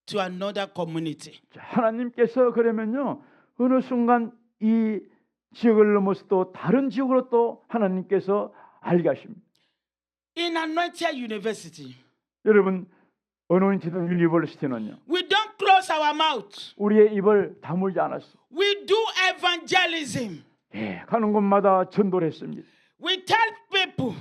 to another community. 자, 하나님께서 그러면요 어느 순간 이 지역을 넘어서 또 다른 지역으로 또 하나님께서 알게 하십니다. In Anointed University, 여러분 어노인티드 유니버시티는요 we don't close our mouth. 우리의 입을 다물지 않았어. We do evangelism. 예, 가는 곳마다 전도를 했습니다. We tell people,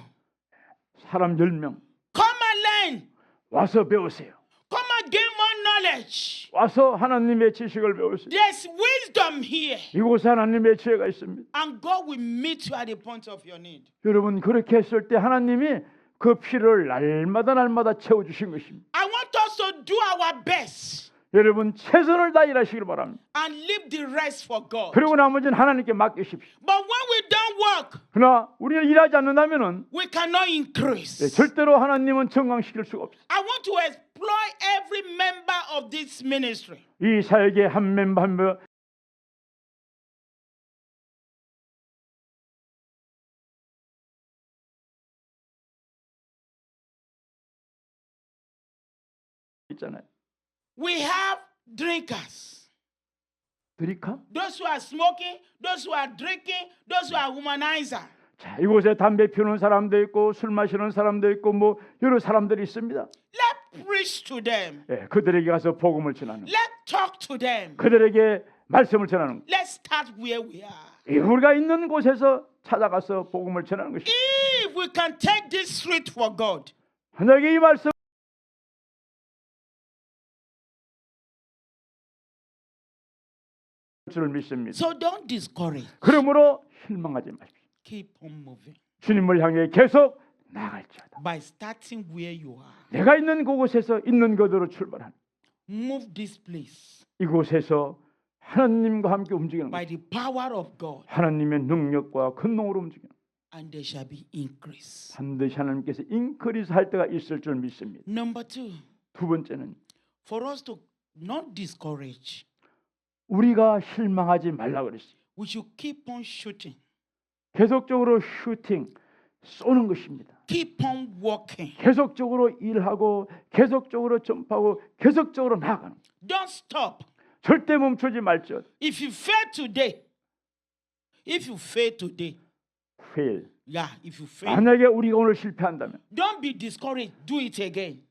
사람 10명 come and learn. 와서 배우세요. Come and gain more knowledge. 와서 하나님의 지식을 배우세요. There's wisdom here. 이곳에 하나님의 지혜가 있습니다. And God will meet you at the point of your need. 여러분 그렇게 했을 때 하나님이 그 필요를 날마다 채워주신 것입니다. I want us to do our best 여러분 최선을 다해 일하시길 바랍니다. and leave the rest for God. 그리고 나머지는 하나님께 맡기십시오. But when we don't work, 그러나 우리는 일하지 않는다면은 we cannot increase. 절대로 하나님은 정강시킬 수가 없어요. I want to exploit every member of this ministry. 이 사역의 한 멤버 한 멤버 있잖아요. We have drinkers. 드리카? Those who are smoking, those who are drinking, those who are womanizer. 자, 이곳에 담배 피우는 사람도 있고 술 마시는 사람도 있고 뭐 여러 사람들이 있습니다. Let's preach to them. 예, 그들에게 가서 복음을 전하는 거. Let's talk to them. 그들에게 말씀을 전하는 거. Let's start where we are. 예, 우리가 있는 곳에서 찾아가서 복음을 전하는 것입니다. If we can take this street for God, 만약에 이 말씀 줄 믿습니다. so don't discourage. 그러므로 실망하지 마십시오. Keep on moving 주님을 향해 계속 나아갈지어다. by starting where you are. 내가 있는 그곳에서 있는 그대로 출발하는 Move this place 이곳에서 하나님과 함께 움직이는 by 것. the power of God, 하나님의 능력과 근능으로 움직이는 것. and there shall be increase. 반드시 하나님께서 인크리스 할 때가 있을 줄 믿습니다. Number two, 두 번째는 for us to not discourage, 우리가 실망하지 말라 그랬어요. we should keep on shooting, 계속적으로 슈팅 쏘는 것입니다. keep on walking. 계속적으로 일하고 계속적으로 전파하고 계속적으로 나아가는 것. Don't stop. 절대 멈추지 말지어다. If you fail today, fail. if you fail, 만약에 우리가 오늘 실패한다면 don't be discouraged. Do it again.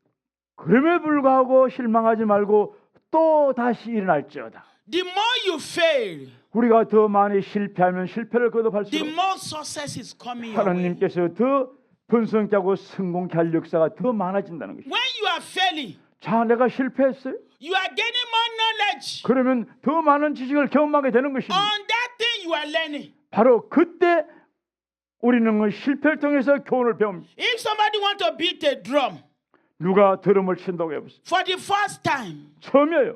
그럼에 불구하고 실망하지 말고 또 다시 일어날지어다. The more you fail, 우리가 더 많이 실패하면 실패를 the 거듭할수록 more success is coming your way. 하나님께서 더 번성케 하고 성공케 할 역사가 더 많아진다는 것입니다. When you are failing, 자, 내가 실패했어요? you are gaining more knowledge 그러면 더 많은 지식을 경험하게 되는 것입니다. on that thing you are learning. 바로 그때 우리는 그 실패를 통해서 교훈을 배웁니다. If somebody want to beat a drum 누가 드럼을 친다고 해보세요. for the first time, 처음이에요.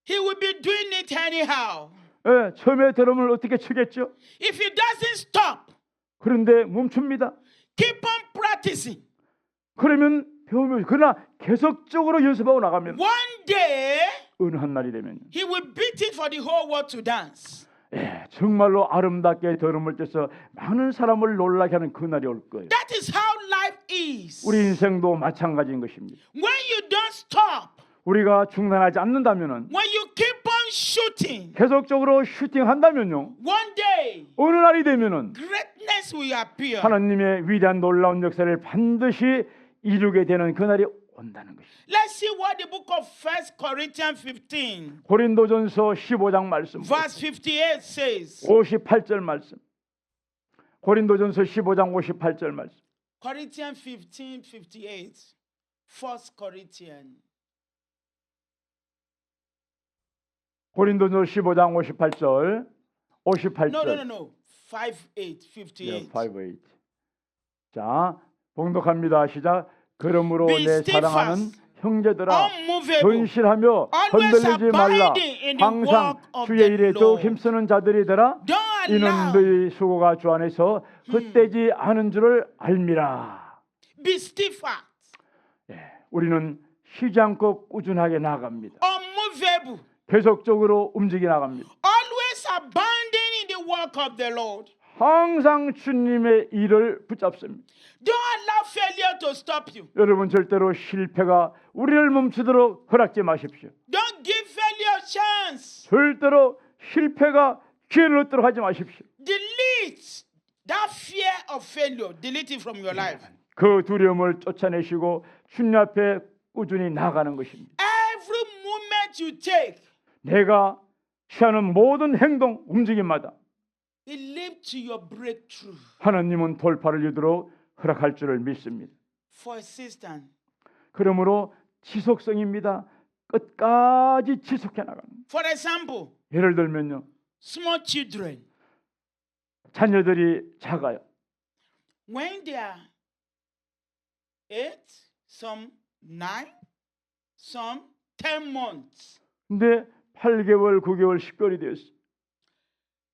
he will be doing it anyhow. 예, 처음에 드럼을 어떻게 치겠죠? If he doesn't stop, 그런데 멈춥니다. keep on practicing. 그러면 배우면 그러나 계속적으로 연습하고 나가면 One day, 어느 한 날이 되면 he will beat it for the whole world to dance. 예, 정말로 아름답게 드럼을 떼서 많은 사람을 놀라게 하는 그 날이 올 거예요. That is how life is. 우리 인생도 마찬가지인 것입니다. When you don't stop, 우리가 중단하지 않는다면은 when you keep on shooting, 계속적으로 슈팅한다면요. one day 어느 날이 되면은 greatness will appear. 하나님의 위대한 놀라운 역사를 반드시 이루게 되는 그 날이 온다는 것입니다. Let's see what the book of 1 Corinthians 15 고린도전서 15장 말씀 verse 58 says. 58절 말씀. 고린도전서 15장 58절 말씀. Corinthians 15:58. 1 Corinthians. 고린도전서 15장 58절. 58절. No. 58. 자, 봉독합니다. 시작. 그러므로 Be 내 사랑하는 steadfast, 형제들아 unmovable, 근실하며 always 흔들리지 말라. abiding in the 항상 work of 주의 the 일에 더욱 Lord. 힘쓰는 자들이더라. Don't 이는 allow. 너희 수고가 주 안에서 헛되지 않은 줄을 알미라. Be steadfast. 예, 우리는 쉬지 않고 꾸준하게 나아갑니다. unmovable, 계속적으로 움직여 나갑니다. always abandoning the work of the Lord. 항상 주님의 일을 붙잡습니다. Don't allow failure to stop you. 여러분 절대로 실패가 우리를 멈추도록 허락지 마십시오. Don't give failure a chance. 절대로 실패가 기회를 얻도록 하지 마십시오. Delete that fear of failure. Delete it from your life. 그 두려움을 쫓아내시고 주님 앞에 꾸준히 나가는 것입니다. Every moment you take, 내가 취하는 모든 행동, 움직임마다 it leads to your breakthrough. 하나님은 돌파를 이루도록 허락할 줄을 믿습니다. For assistance, 그러므로 지속성입니다. 끝까지 지속해 나가는. for example, 예를 들면요, small children, 자녀들이 작아요. when they are 8, some 9, some 10 months, 근데 8개월, 9개월, 10개월이 되었어요.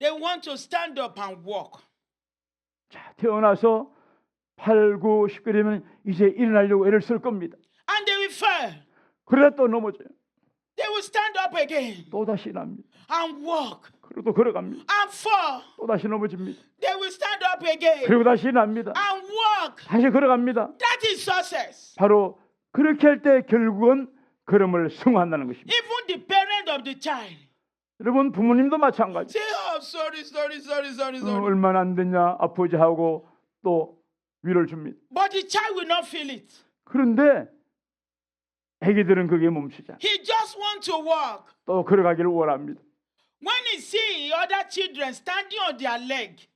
they want to stand up and walk. 자, 태어나서 8, 9, 10개월이면 이제 일어나려고 애를 쓸 겁니다. And they will fail. 그러다 또 넘어져요. They will stand up again 또 다시 일어납니다. and walk 그리고 또 걸어갑니다. and fall. 또 다시 넘어집니다. They will stand up again 그리고 다시 일어납니다. and walk. 다시 걸어갑니다. That is success. 바로 그렇게 할 때 결국은 걸음을 승화한다는 것입니다. Even the parent of the child 여러분 부모님도 마찬가지. say, "Oh, sorry. 얼마나 안 됐냐 아프지 하고 또 위로를 줍니다. But the child will not feel it. 그런데 애기들은 그게 멈추지 않아요. He just wants to walk. 또 걸어가기를 원합니다. When he see other children standing on their leg,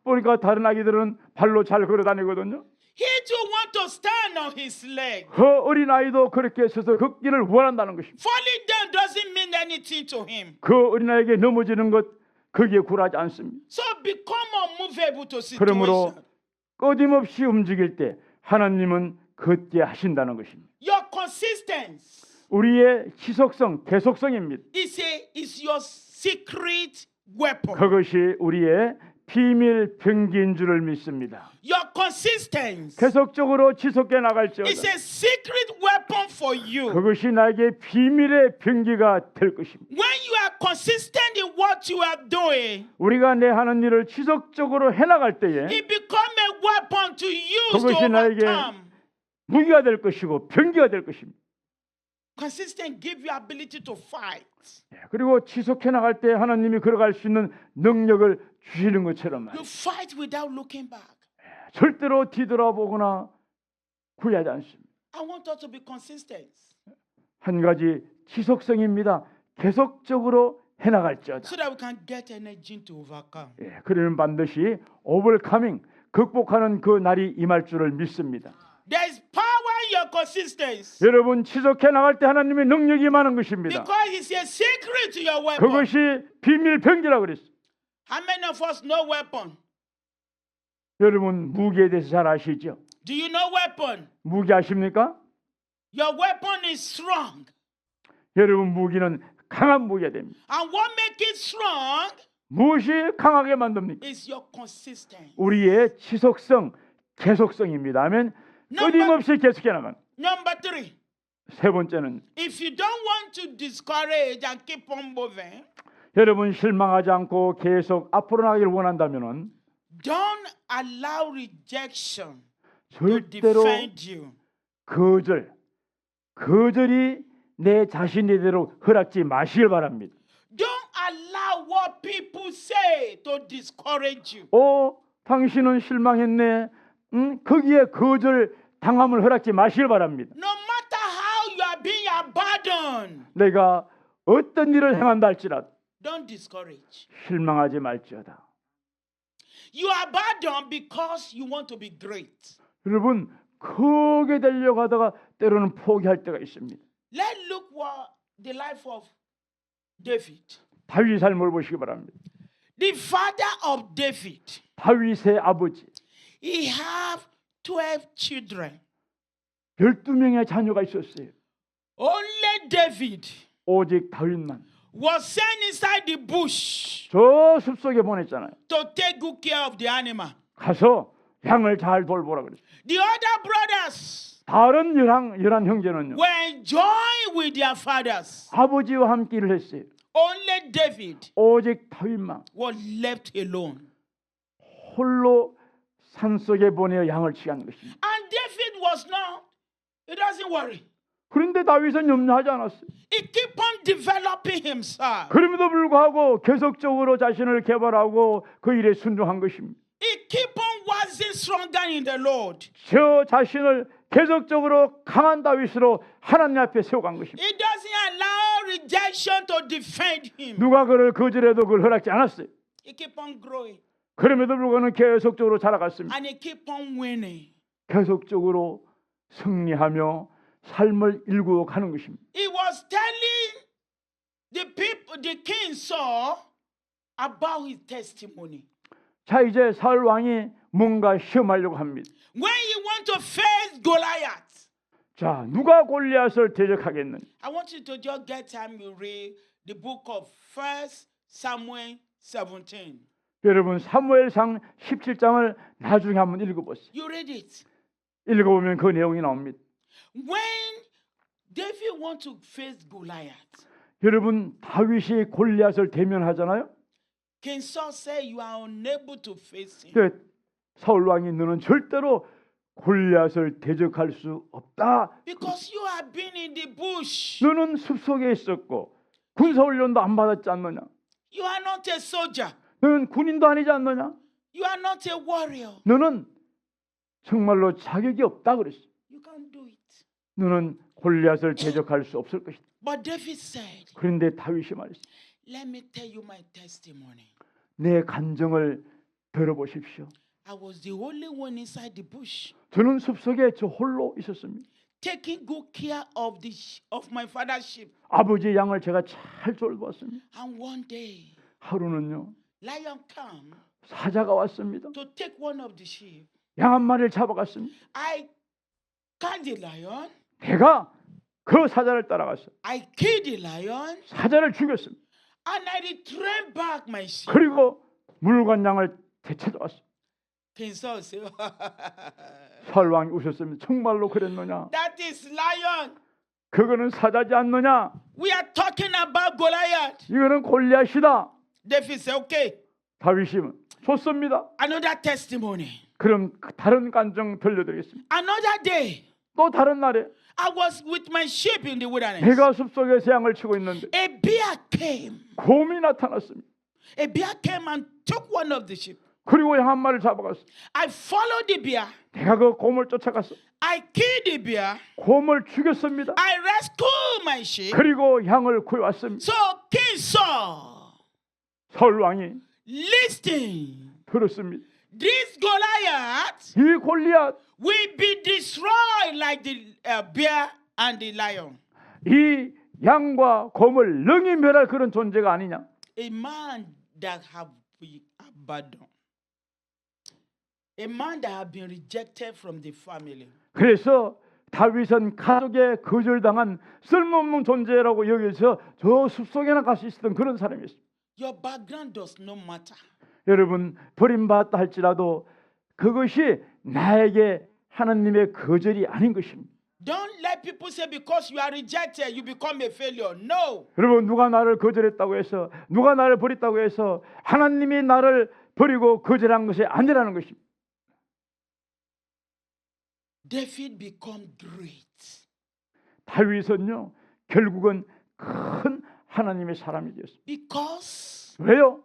보니까 다른 아기들은 발로 잘 걸어 다니거든요. he too want to stand on his leg. 그 어린 아이도 그렇게 서서 걷기를 원한다는 것입니다. Falling down doesn't mean anything to him. 그 어린 아이에게 넘어지는 것 거기에 굴하지 않습니다. So become unmovable to 그러므로 situation. 끊임없이 움직일 때 하나님은 걷게 하신다는 것입니다. Your consistency 우리의 지속성, 계속성입니다. is your secret weapon. 그것이 우리의 비밀 병기인 줄을 믿습니다. Your consistency 계속적으로 지속해 나갈지어다. is a secret weapon for you. 그것이 나에게 비밀의 병기가 될 것입니다. When you are consistent in what you are doing, 우리가 내 하는 일을 지속적으로 해나갈 때에 it become a weapon to use to 그것이 나에게 overcome. 무기가 될 것이고 병기가 될 것입니다. Consistent give you ability to fight. 그리고 지속해 나갈 때 하나님이 걸어갈 수 있는 능력을 주시는 것처럼 You fight without looking back. 절대로 뒤돌아보거나 후회하지 않습니다. I want us to be consistent 한 가지 지속성입니다. 계속적으로 해나갈지어다. so that we can get energy to overcome. 그러면 반드시 오버커밍, 극복하는 그 날이 임할 줄을 믿습니다. There is power in your consistency 여러분 지속해 나갈 때 하나님의 능력이 많은 것입니다. because it's a secret to your weapon. 그것이 비밀 병기라고 그랬어요. How many of us know weapon? 여러분 무기에 대해서 잘 아시죠? Do you know weapon? 무기 아십니까? Your weapon is strong. 여러분 무기는 강한 무기가 됩니다. And what makes it strong 무엇이 강하게 만듭니까? is your consistency. 우리의 지속성, 계속성입니다. 아멘. 끊임없이 계속해 나가는. Number 3, 세 번째는 if you don't want to discourage and keep on moving, 여러분 실망하지 않고 계속 앞으로 나가길 원한다면은 don't allow rejection to 절대로 defend you. 거절이 내 자신이대로 허락지 마시길 바랍니다. Don't allow what people say to discourage you. 당신은 실망했네. 거기에 거절 당함을 허락지 마시길 바랍니다. No matter how you are being abandoned, 내가 어떤 일을 행한다 할지라도 don't discourage. 실망하지 말지어다. You are abandoned because you want to be great. 여러분 크게 되려고 하다가 때로는 포기할 때가 있습니다. Let's look what the life of David. 다윗의 삶을 보시기 바랍니다. The father of David, 다윗의 아버지 he have 12 children. 12명의 자녀가 있었어요. Only David 오직 다윗만 was sent inside the bush 저 숲속에 보냈잖아요. to take good care of the animal. 가서 양을 잘 돌보라 그랬어요. The other brothers, 다른 열한 형제는요. were enjoying with their fathers. 아버지와 함께 일을 했어요. Only David 오직 다윗만 was left alone. 홀로 산속에 보내어 양을 치게 한 것입니다. And David was not, he doesn't worry. 그런데 다윗은 염려하지 않았어요. He keep on developing himself. 그럼에도 불구하고 계속적으로 자신을 개발하고 그 일에 순종한 것입니다. He keep on waxing stronger in the Lord. 저 자신을 계속적으로 강한 다윗으로 하나님 앞에 세워간 것입니다. He doesn't allow rejection to defend him. 누가 그를 거절해도 그걸 허락지 않았어요. He keep on growing 그럼에도 불구하고 계속적으로 자라갔습니다. and he keep on winning. 계속적으로 승리하며 삶을 일구어 가는 것입니다. He was telling the people, the king Saul, about his testimony. 자, 이제 사울 왕이 뭔가 시험하려고 합니다. When he went to face Goliath, 자, 누가 골리앗을 대적하겠느냐? I want you to just get time you read the book of 1 Samuel 17. 여러분 사무엘상 17장을 나중에 한번 읽어보세요. You read it. 읽어보면 그 내용이 나옵니다. When David want to face Goliath, 여러분 다윗이 골리앗을 대면하잖아요. King Saul said, "You are unable to face him." 그 사울 왕이 너는 절대로 골리앗을 대적할 수 없다. Because you have been in the bush. 너는 숲속에 있었고 군사 훈련도 안 받았지 않느냐? You are not a soldier. 너는 군인도 아니지 않느냐? You are not a warrior. 너는 정말로 자격이 없다 그랬어. You can't do it. 너는 골리앗을 대적할 수 없을 것이다. But David said, 그런데 다윗이 말했어. "Let me tell you my testimony. 내 간증을 들어보십시오. I was the only one inside the bush, 저는 숲속에 저 홀로 있었습니다. taking good care of of my father's sheep. 아버지의 양을 제가 잘 돌봤습니다. And one day, 하루는요 lion came 사자가 왔습니다. to take one of the sheep. 양 한 마리를 잡아갔습니다. I caught the lion. 내가 그 사자를 따라갔어요. I killed the lion, 사자를 죽였습니다. and I returned back my sheep." 그리고 물건 양을 되찾아왔어요. King Saul said, 사울 왕이 웃었습니다. 정말로 그랬느냐? "That is lion. 그거는 사자지 않느냐? We are talking about Goliath." 이거는 골리앗이다. David said, "Okay, 다윗이 좋습니다. another testimony." 그럼 다른 간증 들려드리겠습니다. Another day, 또 다른 날에 I was with my sheep in the wilderness. 내가 숲속에서 양을 치고 있는데 A bear came. 곰이 나타났습니다. A bear came and took one of the sheep. 그리고 양 한 마리를 잡아갔어. I followed the bear. 내가 그 곰을 쫓아갔어. I killed the bear. 곰을 죽였습니다. I rescued my sheep. 그리고 양을 구해왔습니다. So King Saul, 사울 왕이 listen, 들었습니다. this Goliath 이 골리앗, will be destroyed like the bear and the lion. 이 양과 곰을 능히 멸할 그런 존재가 아니냐? A man that have been abandoned. A man that have been rejected from the family. 그래서 다윗은 가족에 거절당한 쓸모없는 존재라고 여기서 저 숲속에나 갈 수 있었던 그런 사람이었습니다. Your background does not matter. 여러분 버림받았다 할지라도 그것이 나에게 하나님의 거절이 아닌 것입니다. Don't let people say because you are rejected, you become a failure. No. 여러분 누가 나를 거절했다고 해서 누가 나를 버렸다고 해서 하나님이 나를 버리고 거절한 것이 아니라는 것입니다. David become great. 다윗은요 결국은 큰 하나님의 사람이 되었습니다. Because 왜요?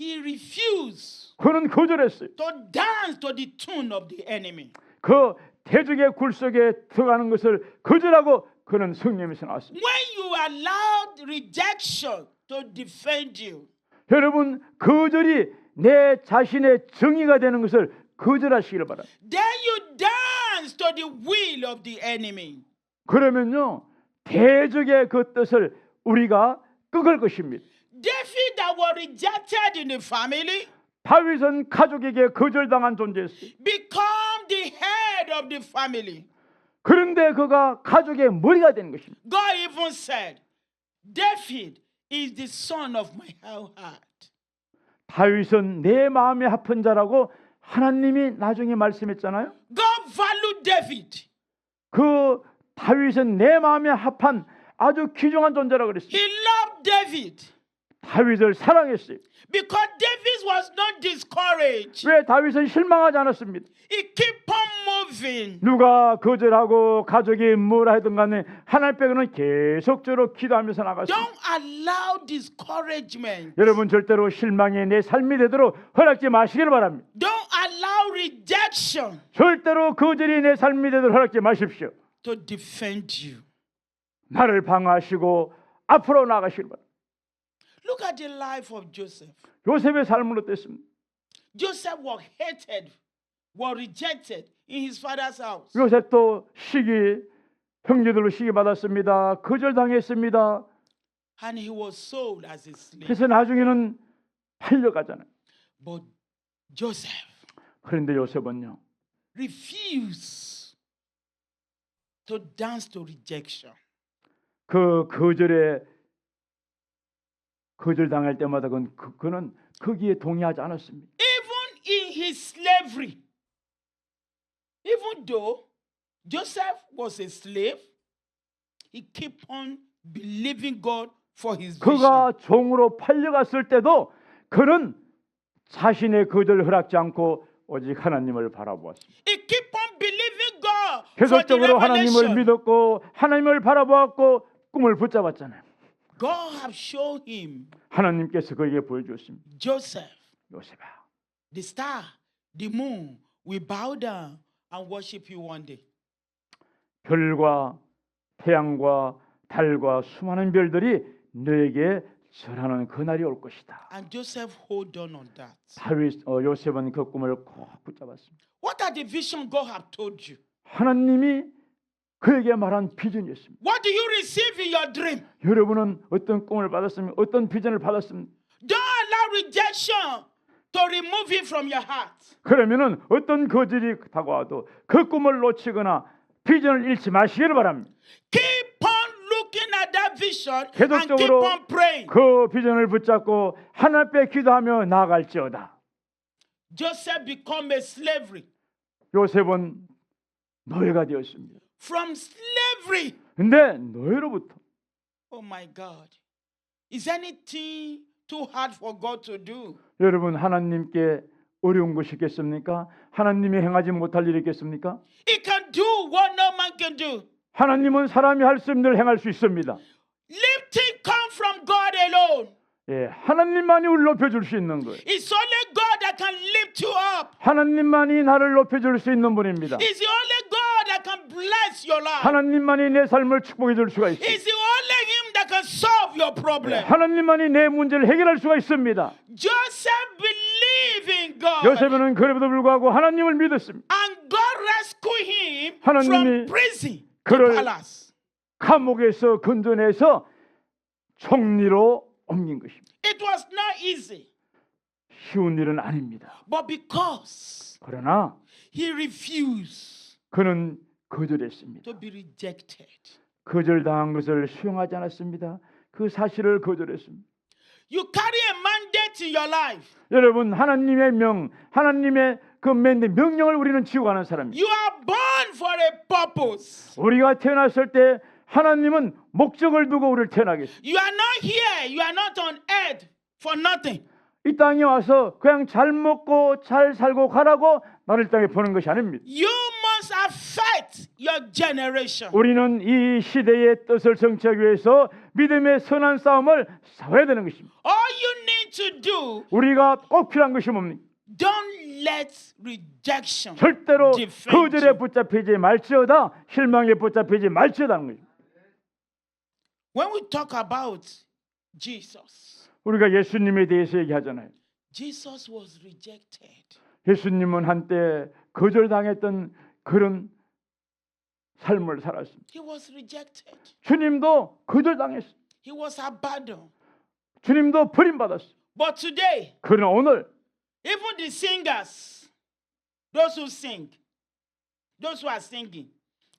he refused 그는 거절했어요. to dance to the tune of the enemy. 그 대적의 굴 속에 들어가는 것을 거절하고 그는 성령에서 나왔습니다. When you allowed rejection to defend you, 여러분 거절이 내 자신의 정의가 되는 것을 거절하시기를 바랍니다. then you dance to the will of the enemy. 그러면요 대적의 그 뜻을 우리가 끄을 것입니다. David that was rejected in the family 다윗은 가족에게 거절당한 존재였어요. become the head of the family. 그런데 그가 가족의 머리가 되는 것입니다. God even said, David is the son of my heart. 다윗은 내 마음에 합한 자라고 하나님이 나중에 말씀했잖아요. God valued David. 그 다윗은 내 마음에 합한 아주 귀중한 존재라 그랬어요. He loved David 다윗을 사랑했어요. because David was not discouraged. 왜 다윗은 실망하지 않았습니다. He kept on moving. 누가 거절하고 가족이 뭐라 하든 간에 하나님 빼고는 계속적으로 기도하면서 나갔습니다. Don't allow discouragement. 여러분 절대로 실망이 내 삶이 되도록 허락지 마시기를 바랍니다. Don't allow rejection 절대로 거절이 내 삶이 되도록 허락지 마십시오. to defend you. 나를 방어하시고 앞으로 나가시길 바랍니다. Look at the life of Joseph. 요셉의 삶은 어땠습니까? Joseph was hated, was rejected in his father's house. 요셉도 형제들로 시기 받았습니다. 거절당했습니다. And he was sold as a slave. 그래서 나중에는 팔려가잖아요. But Joseph 그런데 요셉은요, refused to dance to rejection. 그 거절당할 때마다 그는 거기에 동의하지 않았습니다. Even in his slavery, even though Joseph was a slave, he kept on believing God for his vision. 그가 종으로 팔려갔을 때도 그는 자신의 거절을 허락지 않고 오직 하나님을 바라보았습니다. He kept on believing God for the 계속적으로 하나님을 revelation. 믿었고 하나님을 바라보았고 꿈을 붙잡았잖아요. God have shown him, 하나님께서 그에게 보여주었습니다. Joseph, 요셉아, the star, the moon will bow down and worship you one day. 별과 태양과 달과 수많은 별들이 너에게 절하는 그날이 올 것이다. And Joseph hold on that. 요셉은 그 꿈을 꼭 붙잡았습니다. What are the vision God have told you? 하나님이 그에게 말한 비전이었습니다. What do you receive in your dream? 여러분은 어떤 꿈을 받았습니까? 어떤 비전을 받았습니까? Don't allow rejection to remove it from your heart. 그러면은 어떤 거절이 다가와도 그 꿈을 놓치거나 비전을 잃지 마시기를 바랍니다. Keep on looking at that vision and keep 계속적으로 on praying. 그 비전을 붙잡고 하나님 앞에 기도하며 나아갈지어다. Joseph become a slavery. 요셉은 노예가 되었습니다. From slavery. 근데 노예로부터 Oh my God. Is anything too hard for God to do? 여러분 하나님께 어려운 것이 있겠습니까? 하나님이 행하지 못할 일이 있겠습니까? He can do what no man can do. 하나님은 사람이 할 수 없는 일을 행할 수 있습니다. Lifting comes from God alone. 예, 하나님만이 우리를 높여줄 수 있는 거예요. It's only God that can lift you up. 하나님만이 나를 높여줄 수 있는 분입니다. It's the only God that can bless your life. 하나님만이 내 삶을 축복해 줄 수가 있어요. It's the only Him that can solve your problem. 하나님만이 내 문제를 해결할 수가 있습니다. Joseph believed in God. 요셉은 그럼에도 불구하고 하나님을 믿었습니다. And God rescued him 하나님이 from prison to 그를 palace. 감옥에서 건져내서 총리로 옮긴 것입니다. It was not easy. 쉬운 일은 아닙니다. But because 그러나 he refused 그는 거절했습니다. to be rejected. 거절당한 것을 수용하지 않았습니다. 그 사실을 거절했습니다. You carry a mandate in your life. 여러분 하나님의 그 명령을 우리는 지고 가는 사람입니다. You are born for a purpose. 우리가 태어났을 때 하나님은 목적을 두고 우리를 태어나게 했습니다. You are not here. You are not on earth for nothing. 이 땅에 와서 그냥 잘 먹고 잘 살고 가라고 나를 땅에 보는 것이 아닙니다. You must affect your generation. 우리는 이 시대의 뜻을 성취하기 위해서 믿음의 선한 싸움을 싸워야 되는 것입니다. All you need to do, 우리가 꼭 필요한 것이 뭡니까? don't let rejection 절대로 defend 거절에 you. 붙잡히지 말지어다, 실망에 붙잡히지 말지어다는 것입니다. When we talk about Jesus, 우리가 예수님에 대해서 얘기하잖아요. Jesus was rejected. 예수님은 한때 거절당했던 그런 삶을 살았습니다. He was rejected. 주님도 거절당했어요. He was abandoned. 주님도 버림받았어요. But today, 그러나 오늘 even the singers, those who sing, those who are singing,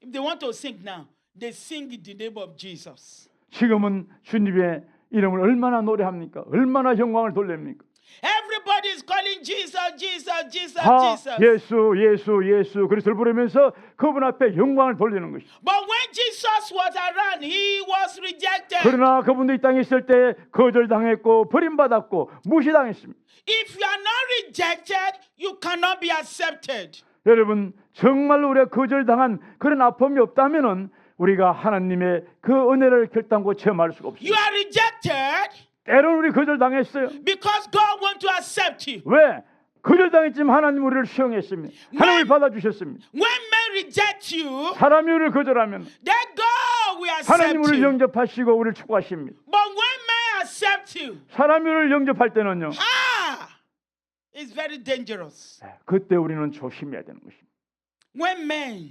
if they want to sing now, they sing in the name of Jesus. 지금은 주님의 이름을 얼마나 노래합니까? 얼마나 영광을 돌립니까? Every everybody is calling Jesus, Jesus, Jesus, 다 Jesus. 예수 예수 예수 그리스도를 부르면서 그분 앞에 영광을 돌리는 것이죠. But when Jesus was around, he was rejected. 그러나 그분도 이 땅에 있을 때 거절당했고 버림받았고 무시당했습니다. If you are not rejected, you cannot be accepted. 여러분 정말로 우리가 거절당한 그런 아픔이 없다면은 우리가 하나님의 그 은혜를 결단코 체험할 수가 You 없습니다. are rejected 때로는 우리 거절당했어요. because God wants to accept you. 왜? 거절당했지만 하나님 우리를 수용했습니다. 하나님을 받아주셨습니다. When men reject you, 사람이 우리를 거절하면 then God will 하나님 accept 우리를 you. 영접하시고 우리를 축복하십니다. But when men accept you, 사람이 우리를 영접할 때는요. it's very dangerous. 그때 우리는 조심해야 되는 것입니다. When men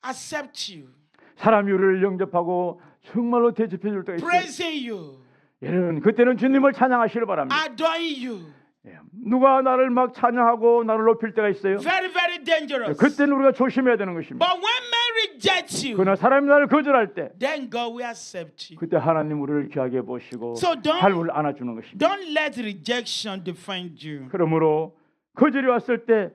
accept you, 사람이 우리를 영접하고 정말로 대접해 줄 때가 있어요. praising you, 여러분 그때는 주님을 찬양하시길 바랍니다. adoring you, 누가 나를 막 찬양하고 나를 높일 때가 있어요. very, very dangerous. 그때는 우리가 조심해야 되는 것입니다. But when men reject you, 그러나 사람이 나를 거절할 때 then God will accept you. 그때 하나님 우리를 귀하게 보시고 So don't- 발을 안아주는 것입니다. Don't let rejection define you. 그러므로 거절이 왔을 때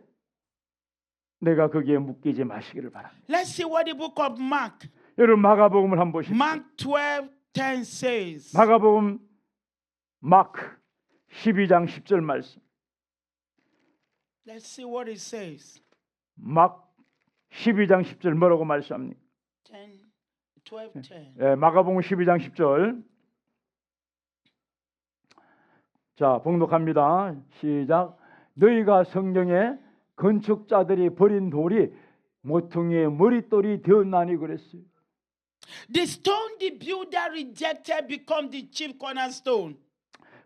내가 거기에 묶이지 마시기를 바랍니다. Let's see what the book of Mark, 여러분 마가복음을 한번 보십시오. Mark 12:10 says. 마가복음 마크 12장 10절 말씀. Let's see what it says. 막 12장 10절 뭐라고 말씀합니까? 12:10. 마가복음 12장 10절. 자, 봉독합니다. 시작. 너희가 성경에 건축자들이 버린 돌이 모퉁이의 머릿돌이 되었나니 그랬어요. The stone the builder rejected become the chief cornerstone.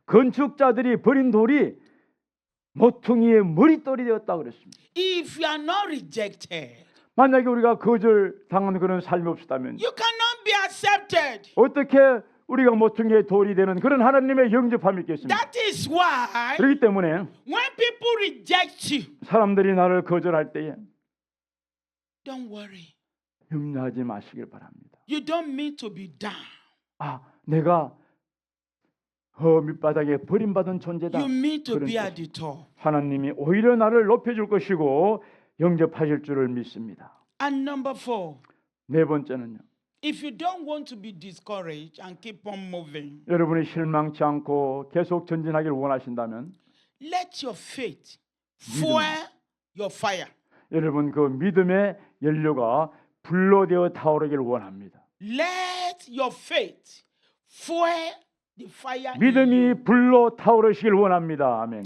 건축자들이 버린 돌이 모퉁이의 머릿돌이 되었다 그랬습니다. If you are not rejected, 만약에 우리가 거절당한 그런 삶이 없었다면 you cannot be accepted. 어떻게 우리가 모퉁이의 돌이 되는 그런 하나님의 영접함이 있겠습니까? That is why 그렇기 때문에 when people reject you, 사람들이 나를 거절할 때에 don't worry. 염려하지 마시길 바랍니다. You don't mean to be down. 내가 밑바닥에 버림받은 존재다. You mean to 그런 be at 뜻. the top. 하나님이 오히려 나를 높여줄 것이고 영접하실 줄을 믿습니다. And number 4, 네 번째는요. if you don't want to be discouraged and keep on moving, 여러분이 실망치 않고 계속 전진하기를 원하신다면 let your faith fuel your fire. 여러분 그 믿음의 연료가 불로 되어 타오르기를 원합니다. Let your faith fuel the fire in you. 믿음이 불로 타오르시길 원합니다. 아멘.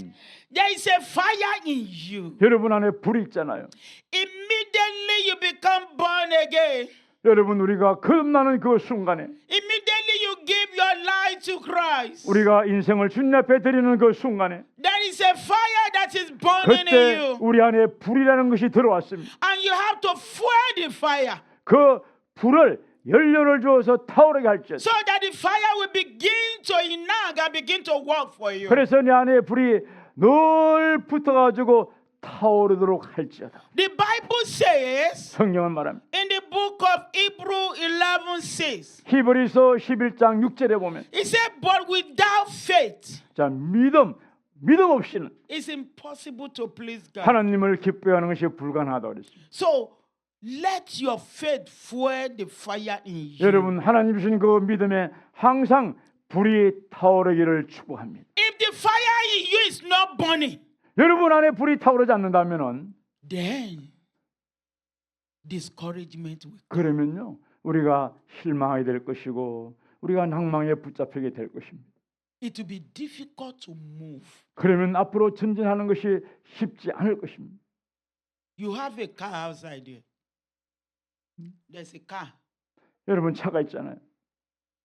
There is a fire in you. 여러분 안에 불이 있잖아요. Immediately you become born again. 여러분 우리가 거듭나는 그 순간에 Immediately you give your life to Christ. 우리가 인생을 주님 앞에 드리는 그 순간에 There is a fire that is burning in 그때 you. 우리 안에 불이라는 것이 들어왔습니다. And you have to fuel the fire 그 불을 연료를 주어서 타오르게 할지어다. so that the fire will begin to ignite and begin to work for you. 그래서 내 안에 불이 늘 붙어가지고 타오르도록 할지어다. The Bible says 성경은 말합니다. in the book of Hebrews 11:6, 히브리서 11장 6절에 보면 it said, but without faith, 자 믿음 없이는 it's impossible to please God. 하나님을 기쁘게 하는 것이 불가능하다 그랬습니다. So let your faith fuel the fire in you. 여러분 하나님 주신 그 믿음에 항상 불이 타오르기를 축복합니다. If the fire in you is not burning, 여러분 안에 불이 타오르지 않는다면은 then discouragement will come. 그러면요 우리가 실망하게 될 것이고 우리가 낭망에 붙잡히게 될 것입니다. It will be difficult to move. 그러면 앞으로 전진하는 것이 쉽지 않을 것입니다. You have a car outside here. There's a car. 여러분 차가 있잖아요.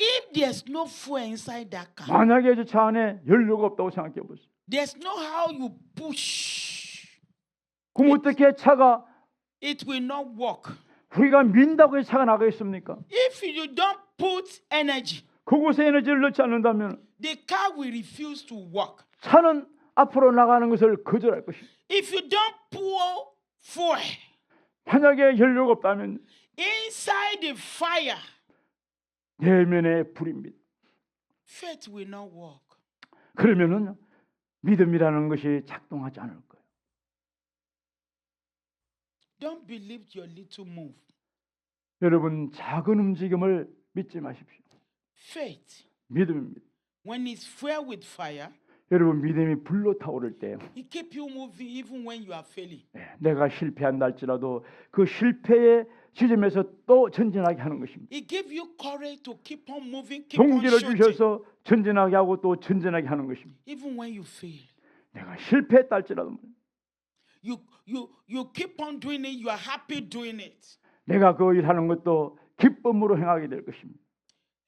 If there's no fuel inside that car, 만약에 저 차 안에 연료가 없다고 생각해 보세요. there's no how you push. 그럼 어떻게 차가 It will not work. 우리가 민다고 해서 차가 나가겠습니까? If you don't put energy, 그곳에 에너지를 넣지 않는다면 the car will refuse to work. 차는 앞으로 나가는 것을 거절할 것입니다. If you don't pour fuel 만약에 연료가 없다면 inside the fire, 내면의 불입니다. faith will not work. 그러면은 믿음이라는 것이 작동하지 않을 거예요. Don't believe your little move. 여러분 작은 움직임을 믿지 마십시오. Faith, 믿음입니다. when it's filled with fire, 여러분 믿음이 불로 타오를 때 it keeps you moving even when you are failing. 내가 실패한다 할지라도 그 실패의 지점에서 또 전진하게 하는 것입니다. It gives you courage to keep on moving, keep on 용기를 shooting, 주셔서 전진하게 하고 또 전진하게 하는 것입니다. even when you fail. 내가 실패했다 할지라도 You keep on doing it. You are happy doing it. 내가 그 일하는 것도 기쁨으로 행하게 될 것입니다.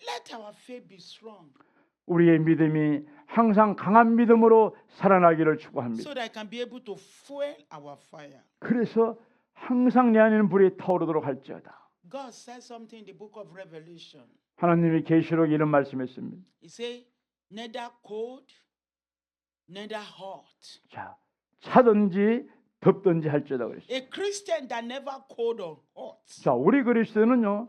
Let our faith be strong, 우리의 믿음이 항상 강한 믿음으로 살아나기를 축원합니다. so that I can be able to fuel our fire. 그래서 항상 내 안에는 불이 타오르도록 할지어다. God said something in the book of Revelation. 하나님이 계시록에 이런 말씀했습니다. He said, neither cold, neither hot. 자, 차든지 덥든지 할지어다 그랬어요. A Christian that never cold or hot. 자, 우리 그리스도는요,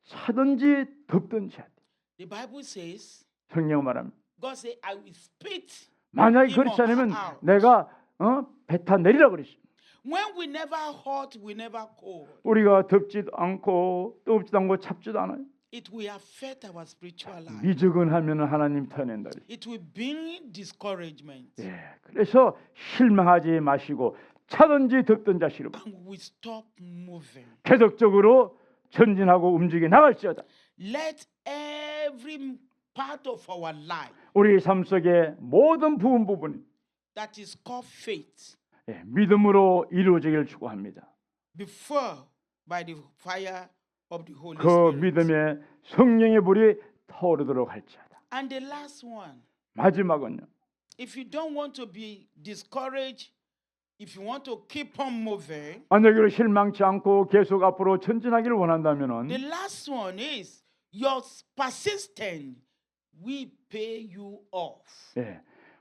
차든지 덥든지 해야 돼. The Bible says, 성경 말합니다. God said, I will spit. 만약에 그렇지 않으면 내가 뱉어 내리라 그랬어요. When we never hot, we never cold. 우리가 덥지도 않고 뜨겁지도 않고 찹지도 않아요. It will affect our spiritual life. 미적은하면 하나님 터낸다. It will bring discouragement. 예, 그래서 실망하지 마시고 차든지 덥든지 하시고 And we stop moving. 계속적으로 전진하고 움직여 나갈지어다. Let every part of our life 우리 삶 속의 모든 부분이 that is called faith 믿음으로 이루어지기를 축원합니다. be filled by the fire of the Holy 그 Spirit. 믿음에 성령의 불이 타오르도록 할지어다. And the last one, 마지막은요. if you don't want to be discouraged, if you want to keep on moving, 만약에 실망치 않고 계속 앞으로 전진하기를 원한다면은 the last one is your persistence will pay you off.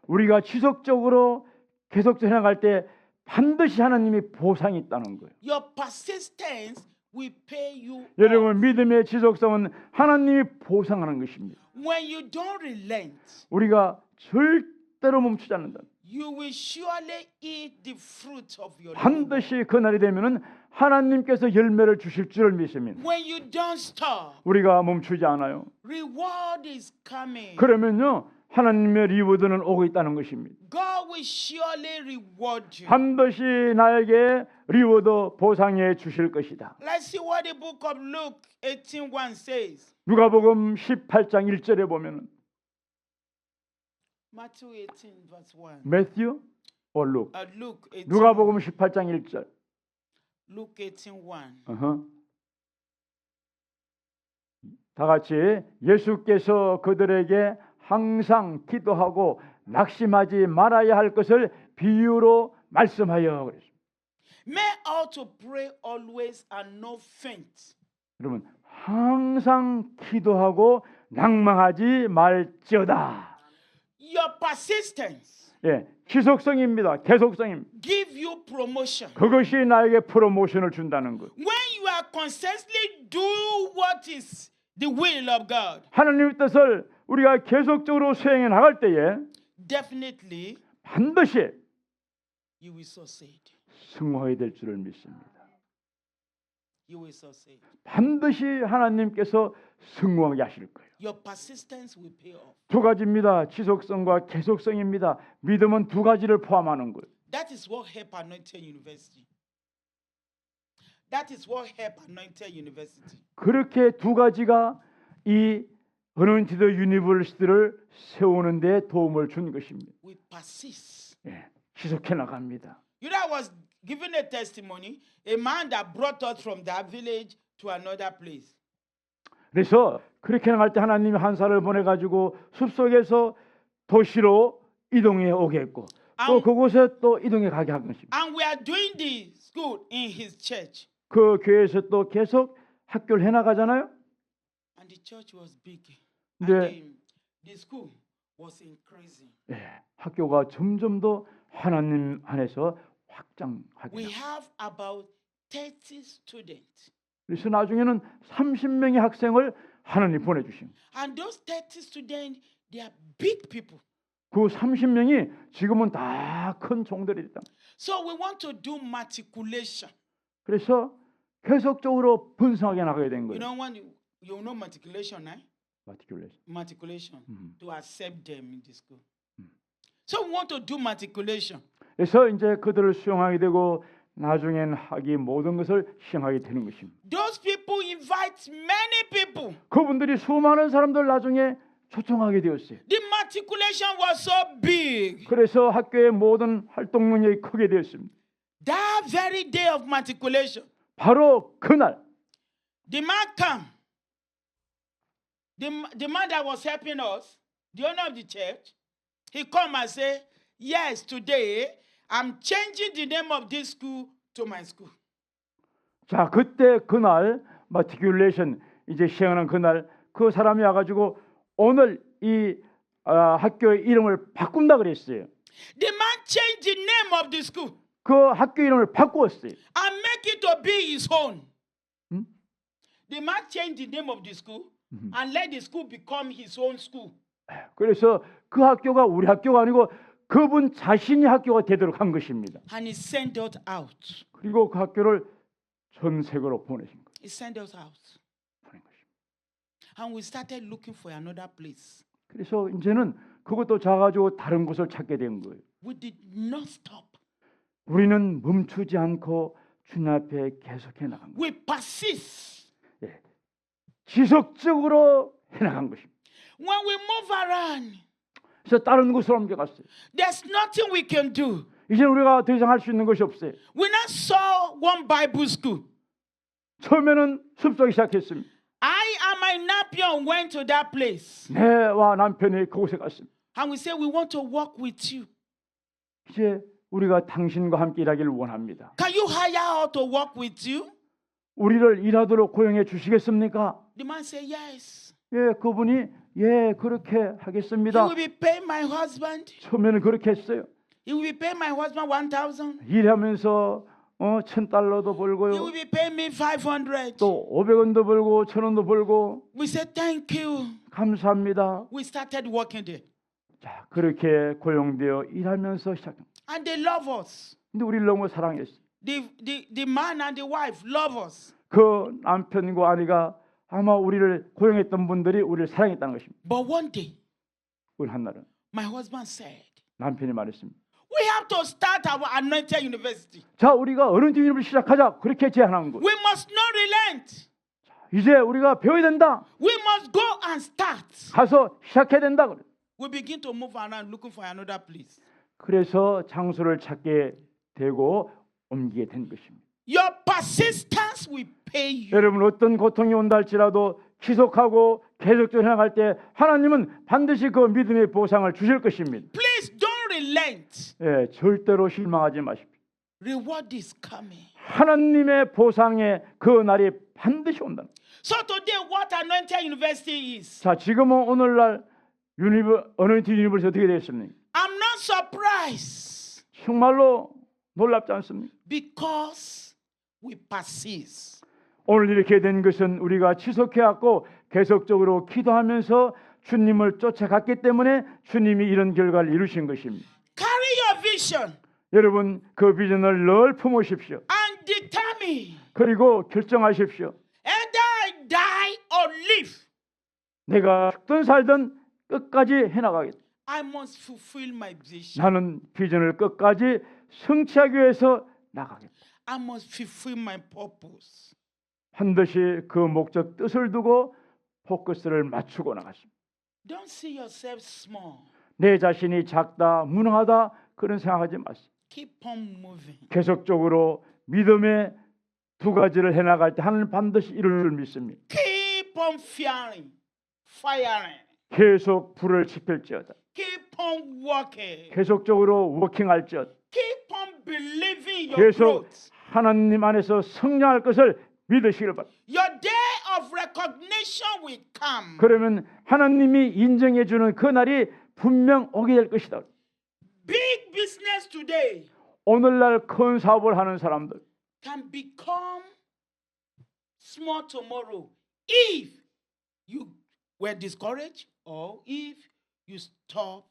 우리가 지속적으로 계속 해나갈 때 반드시 하나님이 보상이 있다는 거예요. Your persistence will pay you off. 여러분 믿음의 지속성은 하나님이 보상하는 것입니다. When you don't relent, 우리가 절대로 멈추지 않는다. you will surely eat the fruit of your labor. 반드시 그날이 되면은 하나님께서 열매를 주실 줄을 믿습니다. When you don't stop, 우리가 멈추지 않아요. reward is coming. 그러면요 하나님의 리워드는 오고 있다는 것입니다. God will surely reward you. 반드시 나에게 리워드 보상해 주실 것이다. Let's see what the book of Luke 18:1 says. 누가복음 18장 1절에 보면은 Matthew 18 verse 1. 매튜 or Luke. Luke 18. 누가복음 18장 1절. Luke 18:1. 다 같이 예수께서 그들에게 항상 기도하고 낙심하지 말아야 할 것을 비유로 말씀하여 그랬습니다. Men ought to pray always and not faint. 여러분 항상 기도하고 낭망하지 말지어다. Your persistence 지속성입니다. 계속성입니다. give you promotion. 그것이 나에게 프로모션을 준다는 것. When you are consistently do what is the will of God, 하나님의 뜻을 우리가 계속적으로 수행해 나갈 때에 definitely 반드시 you will succeed. 승화해야 될 줄을 믿습니다. You will succeed. 반드시 하나님께서 승화하게 하실 거예요. Your persistence will pay off. 두 가지입니다. 지속성과 계속성입니다. 믿음은 두 가지를 포함하는 거예요. That is what help Anointed University. That is what help Anointed University. 그렇게 두 가지가 이 어노인티드 유니버시티를 세우는 데 도움을 준 것입니다. We persist. 지속해 나갑니다. You know, I was giving a testimony. A man that brought us from that village to another place. 그래서 그렇게 나갈 때 하나님이 한 사람을 보내가지고 숲속에서 도시로 이동해 오게 했고 또 그곳에 또 이동해 가게 한 것입니다. And we are doing the school in his church. 그 교회에서 또 계속 학교를 해나가잖아요. And the church was big. 네. And the school was increasing. 학교가 점점 더 하나님 안에서 확장하게 We 됩니다. have about 30 students. 그래서 나중에는 30명의 학생을 하나님 보내주신. And those 30 students, they are big people. 그 30명이 지금은 다 큰 종들이 됐다. So we want to do matriculation. 그래서 계속적으로 분성하게 나가야 된 You 거예요. know when you know matriculation, eh? 마티큘레이션. Matriculation 음. to accept them in the school. So we want to do matriculation. 그래서 이제 그들을 수용하게 되고 나중엔 학위 모든 것을 시행하게 되는 것입니다. Those people invite many people. 그분들이 수많은 사람들 나중에 초청하게 되었어요. The matriculation was so big. 그래서 학교의 모든 활동 능력이 크게 되었습니다. That very day of matriculation, 바로 그날 the man come. The man that was helping us, the owner of the church, he come and say, yes, today I'm changing the name of this school to my school. 자 그때 그날 마티큘레이션 이제 시행하는 그날 그 사람이 와가지고 오늘 이 학교의 이름을 바꾼다 그랬어요. The man changed the name of the school 그 학교 이름을 바꾸었어요. and make it to be his own. 음? The man changed the name of the school and let the school become his own school. 그래서 그 학교가 우리 학교가 아니고 그분 자신이 학교가 되도록 한 것입니다. And he sent us out. 그리고 그 학교를 전 세계로 보내신 거예요. He sent us out. 보낸 것입니다. And we started looking for another place. 그래서 이제는 그것도 작아지고 다른 곳을 찾게 된 거예요. We did not stop. 우리는 멈추지 않고 주님 앞에 계속해 나간 거예요. We persist. 지속적으로 해나간 것입니다. When we move around, 그래서 다른 곳으로 옮겨갔어요. there's nothing we can do. 이제 우리가 더 이상 할 수 있는 것이 없어요. We now saw one Bible school. 처음에는 숲속에 시작했습니다. I and my Napion went to that place. 내와 남편이 그곳에 갔습니다. And we said, we want to work with you. 이제 우리가 당신과 함께 일하기를 원합니다. Can you hire her to work with you? 우리를 일하도록 고용해 주시겠습니까? The man said, yes. 예, 그분이 예 그렇게 He 하겠습니다. will be paying my husband. 처음에는 그렇게 했어요. He will be paying my husband 1,000. 일하면서 $1,000도 He 벌고요. will be paying me 500. 또 500원도 벌고 1,000원도 벌고 We said, thank you. 감사합니다. We started working there. 자 그렇게 고용되어 일하면서 시작합니다. And they love us. 근데 우리를 너무 사랑했어요. The man and the wife love us. 그 남편과 아내가 아마 우리를 고용했던 분들이 우리를 사랑했다는 것입니다. But one day, 우리 한날은 my husband said, 남편이 말했습니다. we have to start our anointed university. 자 우리가 어느 집을 시작하자 그렇게 제안한 거예요. We must not relent. 이제 우리가 배워야 된다. We must go and start. 가서 시작해야 된다. 그래요. We begin to move around looking for another place. 그래서 장소를 찾게 되고 옮기게 된 것입니다. Your persistence will pay you. 여러분 어떤 고통이 온다 할지라도 지속하고 계속적으로 해나갈 때 하나님은 반드시 그 믿음의 보상을 주실 것입니다. Please don't relent. 예, 절대로 실망하지 마십시오. Reward is coming. 하나님의 보상의 그 날이 반드시 온다. So today, what anointed university is? 자, 지금은 오늘날 어느니티 유니버스 어떻게 되었습니까? I'm not surprised 정말로 놀랍지 않습니까? because we persist. 오늘 이렇게 된 것은 우리가 지속해왔고 계속적으로 기도하면서 주님을 쫓아갔기 때문에 주님이 이런 결과를 이루신 것입니다. Carry your vision 여러분 그 비전을 늘 품으십시오. and determine 그리고 결정하십시오. either I die or live. 내가 죽든 살든 끝까지 해나가겠다. I must fulfill my vision. 나는 비전을 끝까지 성취하기 위해서 나가겠다. I must fulfill my purpose. 반드시 그 목적 뜻을 두고 포커스를 맞추고 나갔습니다. Don't see yourself small. 내 자신이 작다, 무능하다 그런 생각하지 마세요. Keep on moving. 계속적으로 믿음의 두 가지를 해나갈 때 하나님 반드시 이룰 줄 믿습니다. Keep on firing. 계속 불을 지필지어다. Keep on working. 계속적으로 워킹할지어다. Keep on believing your 계속 growth. 하나님 안에서 성장할 것을 믿으시길 바랍니다. Your day of recognition will come. 그러면 하나님이 인정해 주는 그 날이 분명 오게 될 것이다. Big business today 오늘날 큰 사업을 하는 사람들 can become small tomorrow if you were discouraged or if you stop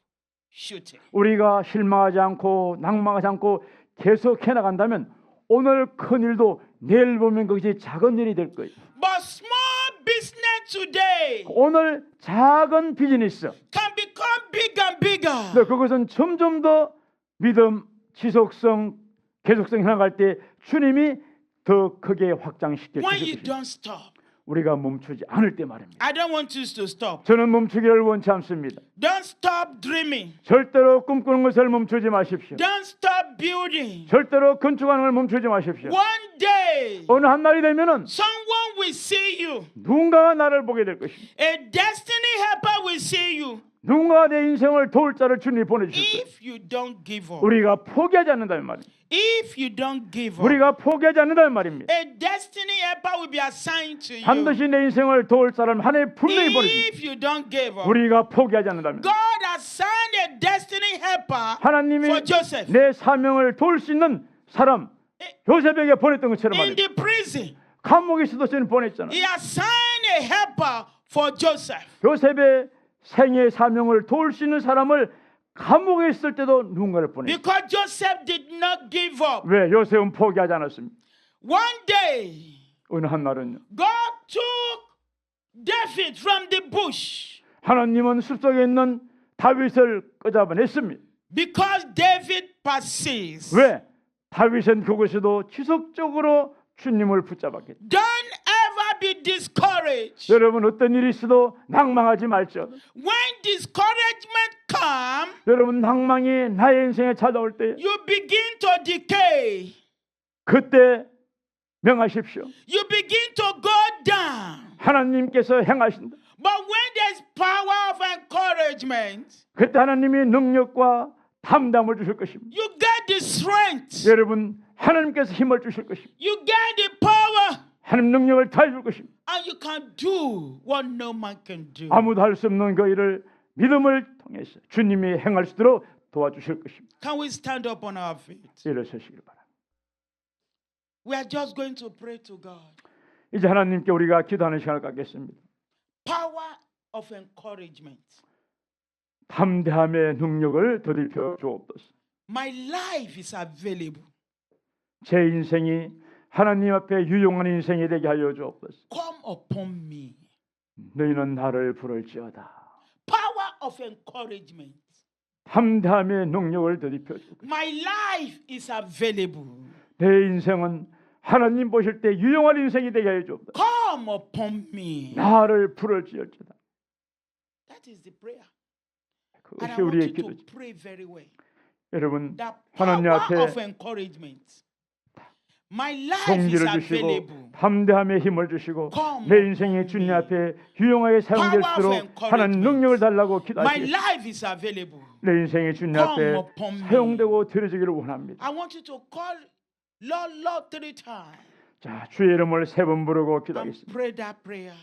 shooting. 우리가 실망하지 않고 낭망하지 않고 계속 해나간다면 오늘 큰 일도 내일 보면 그것이 작은 일이 될 거예요. But small business today 오늘 작은 비즈니스, can become bigger and bigger. 근데 그것은 점점 더 믿음, 지속성, 계속성 해나갈 때 주님이 더 크게 확장시켜 When 주실 you 것입니다. don't stop. 우리가 멈추지 않을 때 말입니다. I don't want you to stop. 저는 멈추기를 원치 않습니다. Don't stop dreaming. 절대로 꿈꾸는 것을 멈추지 마십시오. Don't stop building. 절대로 건축하는 걸 멈추지 마십시오. One day, 어느 한 날이 되면은 someone will see you. 누군가가 나를 보게 될 것입니다. A destiny helper will see you. 누군가가 내 인생을 도울 자를 주님이 보내주실 거예요. If you don't give up. 우리가 포기하지 않는다는 말입니다. If you don't give up. 우리가 포기하지 않는다는 말입니다. A destiny helper will be assigned to you. 반드시 내 인생을 도울 사람 하나님 분명히 보내주십니다. If you don't give up. 우리가 포기하지 않는다면 God assigned a destiny helper 하나님이 for Joseph 내 사명을 도울 수 있는 사람 요셉에게 보냈던 것처럼 in 말입니다. the prison. 감옥에 있어도 저는 보냈잖아요. He assigned a helper for Joseph. 요셉의 생의 사명을 도울 수 있는 사람을 감옥에 있을 때도 누군가를 보냈어요. Because Joseph did not give up. 왜? 요셉은 포기하지 않았습니다. One day, 어느 한 날은요. God took David from the bush 하나님은 숲속에 있는 다윗을 끄잡아냈습니다. because David persists. 왜? 다윗은 그곳에도 지속적으로 주님을 붙잡았기 때문에. Don't ever be discouraged. 여러분 어떤 일이 있어도 낭망하지 말죠. When discouragement comes, 여러분 낭망이 나의 인생에 찾아올 때 you begin to decay. 그때 명하십시오. You begin to go down. 하나님께서 행하신다. But when there's power of encouragement, 그때 하나님이 능력과 담담을 주실 것입니다. you get the strength. 여러분 하나님께서 힘을 주실 것입니다. You get the power. 하나님 능력을 더해줄 것입니다. And you can do what no man can do. 아무도 할 수 없는 그 일을 믿음을 통해서 주님이 행할 수 있도록 도와주실 것입니다. Can we stand up on our feet? 일어서시길 바랍니다. We are just going to pray to God. 이제 하나님께 우리가 기도하는 시간을 갖겠습니다. Power of encouragement. 담대함의 능력을 더딜 주옵소서. My life is available. 제 인생이 하나님 앞에 유용한 인생이 되게 하여 주옵소서. Come upon me. 너희는 나를 부를지어다. Power of encouragement. 담대함의 능력을 더딥혀 주옵소서. My life is available. 내 인생은 하나님 보실 때 유용한 인생이 되게 하여 주옵소서. Come upon me. 나를 부를지어다. That is the prayer. And 그것이 I want 우리의 you to 기도죠. pray very well. 여러분 The 하나님 power 앞에 of encouragement. My life is 동기를 주시고 available. 담대함의 힘을 주시고 Come 내 인생이 주님 앞에 유용하게 사용될 수 있도록 하나님 능력을 달라고 My 기도하시겠습니다. life is available. 내 인생이 주님 Come 앞에 upon me. 사용되고 드려지기를 원합니다. I want you to call Lord, Lord 3 times 자, 주의 이름을 3번 부르고 and 기도하겠습니다. pray that prayer.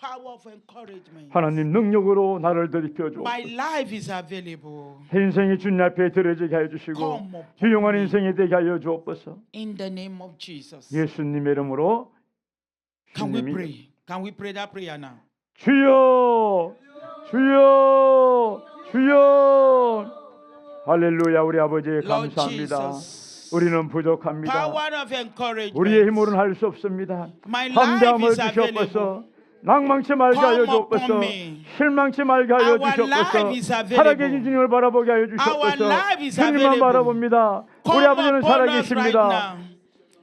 Power of encouragement. 하나님 능력으로 나를 더럽혀 주옵소서. My life is available. 인생이 주님 앞에 드려지게 하여 주시고 Come upon 유용한 me. 인생이 되게 하여 주옵소서. In the name of Jesus. 예수님의 이름으로 Can we 주님이 pray? Can we pray that prayer now? 주여 주여 주여 할렐루야. 우리 아버지 Lord 감사합니다. Jesus. 우리는 부족합니다. Power of encouragement. 우리의 힘으로는 할 수 없습니다. My life 담대함을 is available. 주시옵소서. 낭망치 말게 하여 Come upon 주옵소서. me. 실망치 말게 하여 Our life 주시옵소서. is available. 살아계신 주님을 바라보게 하여 Our 주시옵소서. life is 주님만 available. 바라봅니다. Come 우리 아버지는 upon us right 살아계십니다. now.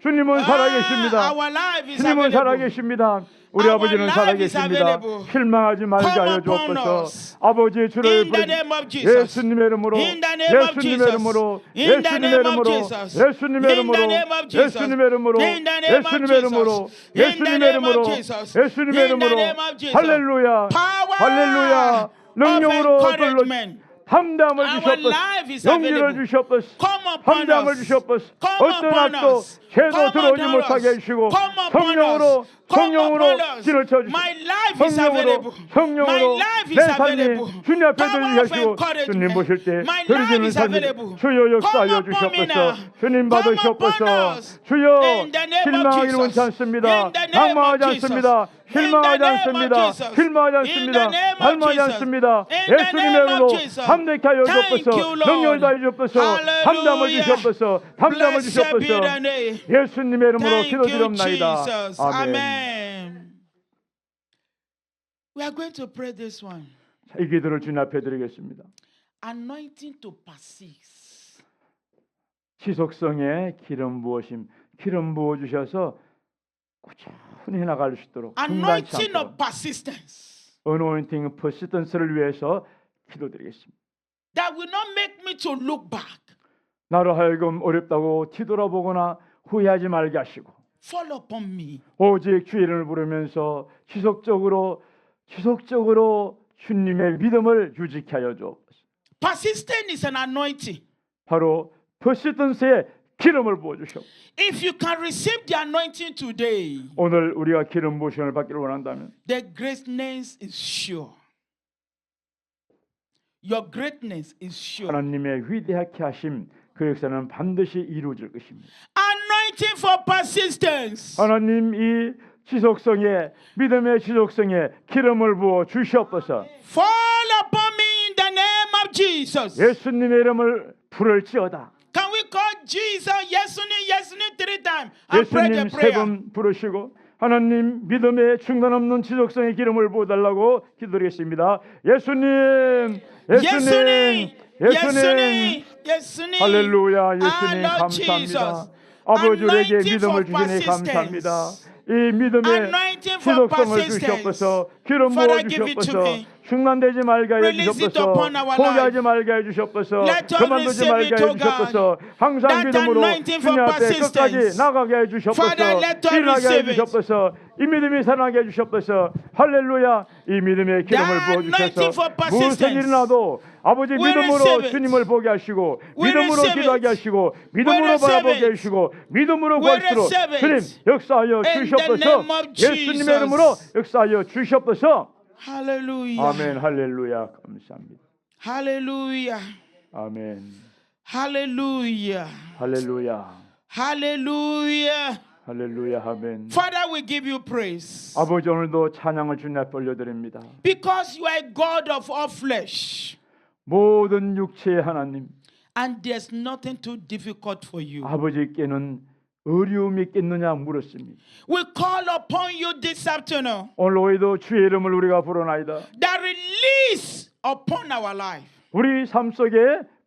주님은 살아계십니다. Our life is 주님은 available. 살아계십니다. 우리 Our 아버지는 life is 살아계십니다. available. 실망하지 말게 Come 하여 upon 주옵소서. us. 아버지의 주를 In the 부르 name of Jesus. 예수님의 이름으로 In the name of 예수님의 Jesus. 이름으로 In the 예수님의 name of 이름으로 Jesus. 예수님의 In 이름으로 the name of Jesus. 예수님의 이름으로 In the name of 예수님의 이름으로 Jesus. In the 예수님의 name 이름으로 of Jesus. 예수님의 In the 이름으로 name of Jesus. 할렐루야 Power 할렐루야 of 능력으로 불러 encouragement. 담대함을 Our 주시옵소서. life is 용기를 available. 주시옵소서. Come upon 함대함을 us. 주시옵소서. Come 어떤 upon 악도 us. 죄도 Come 들어오지 upon 못하게 us. 해주시고 Come upon 성령으로 us. Come 성령으로 upon us. 길을 쳐주시고 My life is 성령으로 available. My 성령으로 life 내 is available. 삶이 주님 앞에 Power 드리게 of 하시고 주님 encouragement. 보실 때 My life 드리는 is 삶이 available. 주여 역사하여 Come upon me 주시옵소서. now. 주님 Come 받으시옵소서. upon us. 주여 In the name of 실망하기를 Jesus. 원치 않습니다. In the name 방망하지 of Jesus. 않습니다. In the 실망하지 name of 않습니다. Jesus. 실망하지 In 않습니다. the name of 발망하지 Jesus. 않습니다. In the 예수님의 name of 이름으로 Jesus. 담대케 하여 Thank 주옵소서. you, Lord. 능력을 다해 주옵소서. 담담을 Hallelujah. 주시옵소서. 담담을 Blessed be 주시옵소서. the name. 예수님의 이름으로 Thank you, 기도드리옵나이다. Jesus. 아멘. Amen. We are going to pray this one. 자, 이 기도를 주님 앞에 드리겠습니다. Anointing to persist. 지속성의 기름 부으심, 기름 부어 주셔서 꾸준히 나갈 수 있도록 중단치 Anointing 않도록 of persistence. 어노인팅 퍼시스턴스를 위해서 기도드리겠습니다. That will not make me to look back. 나로 하여금 어렵다고 뒤돌아보거나 후회하지 말게 하시고 Fall upon me. 오직 주의 이름을 부르면서 지속적으로 주님의 믿음을 유지케 하여 주옵소서. Persistence is an anointing. 바로 퍼시스턴스의 기름을 부어 주시옵소서. If you can receive the anointing today, 오늘 우리가 기름 부으심을 받기를 원한다면 the greatness is sure. Your greatness is sure. 하나님의 위대하게 하심 그 역사는 반드시 이루어질 것입니다. Anointing for persistence. 하나님 이 지속성에 믿음의 지속성에 기름을 부어 주시옵소서. Fall upon me in the name of Jesus. 예수님의 이름을 부를지어다. Can we call Jesus? 예수님 3 times. And pray the 예수님 세 prayer. 번 부르시고 하나님 믿음의 중단 없는 지속성의 기름을 부어달라고 기도드리겠습니다. 예수님. 할렐루야. 예수님 감사합니다. 아버지 우리에게 믿음을 주시니 감사합니다. 이 믿음의 지속성을 주시옵소서. 기름 부어 주시옵소서. 중단되지 말게 하여 주시옵소서. 포기하지 말게 하여 주시옵소서. 그만두지 말게 하여 주시옵소서. 항상 믿음으로 주님 앞에 끝까지 나가게 하여 주시옵소서. 일어나게 하여 주시옵소서. 이 믿음이 살아나게 해 주시옵소서. 할렐루야. 이 믿음의 기름을 부어주셔서 무엇을 일어나도 아버지 믿음으로 주님을 보게 하시고 믿음으로 기도하게 하시고 믿음으로 바라보게 하시고 믿음으로 구할수록 주님 역사하여 주시옵소서. 예수님의 이름으로 역사하여 주시옵소서. 할렐루야. 아멘. 할렐루야. 감사합니다. 할렐루야. 아멘. 할렐루야. 할렐루야. 할렐루야. 할렐루야. 아멘. Father, we give you praise. 아버지 오늘도 찬양을 주님 앞에 올려드립니다. Because you are a God of all flesh. 모든 육체의 하나님 And there's nothing too difficult for you. 아버지께는 어려움이 있겠느냐 물었습니다. We call upon you this afternoon. 오늘 오후에도 주의 이름을 우리가 부르나이다. That release upon our life. 우리 삶 속에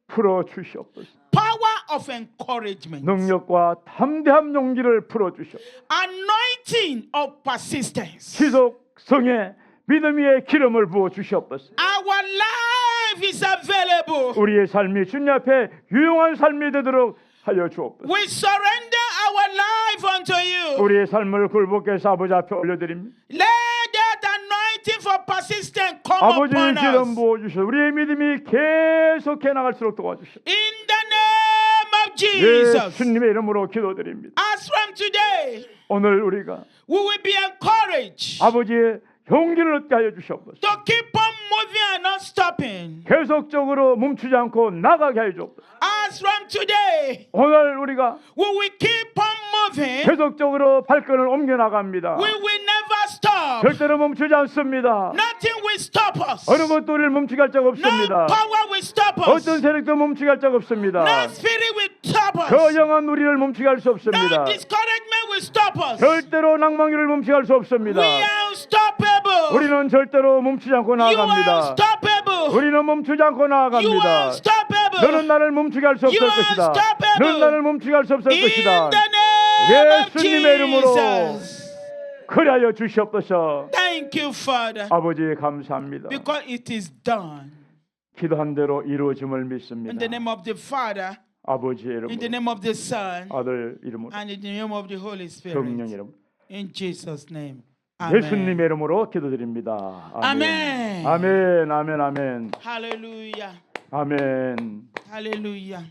풀어 주시옵소서. Power of encouragement. 능력과 담대함 용기를 풀어 주시옵소서. Anointing of persistence. 지속성의 믿음 위에 기름을 부어 주시옵소서. Our life is available. 우리의 삶이 주님 앞에 유용한 삶이 되도록 하여 주옵소서. We surrender our life unto you. 우리의 삶을 굴복해 해서 아버지 앞에 올려드립니다. Let that anointing for persistence come 아버지의 upon 기름 us. 부어 주셔서 우리의 믿음이 계속해 나갈수록 도와주시옵소서. In the name of Jesus. 예수님의 이름으로 기도드립니다. As from today, 오늘 우리가 we will be encouraged 아버지의 용기를 얻게 하여 주시옵소서. to keep on moving and not stopping. 계속적으로 멈추지 않고 나가게 하여 주옵소서. As from today, 오늘 우리가 we will keep on moving. 계속적으로 발걸음을 옮겨 나갑니다. We will never stop. 절대로 멈추지 않습니다. Nothing will stop us. 어느 것도 우리를 멈추게 할 적 No 없습니다. power will stop us. 어떤 세력도 멈추게 할 적 없습니다. No spirit will stop us. 그 영한 우리를 멈추게 할 수 없습니다. No discouragement will stop us. 절대로 낭만기를 멈추게 할 수 없습니다. We are unstoppable. 우리는 절대로 멈추지 않고 You are 나아갑니다. unstoppable. 우리는 멈추지 않고 You are 나아갑니다. unstoppable. 너는 나를 멈추게 할 수 없을 You are 것이다. unstoppable. 너는 나를 멈추게 할 수 없을 In 것이다. the name of 예수님의 이름으로 Jesus. 그리하여 주시옵소서. Thank you, Father, 아버지 감사합니다. because it is done. 기도한 대로 이루어짐을 In 믿습니다. the name of the Father, 아버지의 in the 이름으로 name of the Son, 아들 이름으로 and in the name of the Holy 성령 Spirit. 이름 In Jesus' name. Amen. 예수님의 이름으로 기도드립니다. 아멘. 아멘. 아멘. 아멘. Hallelujah. 아멘. Hallelujah.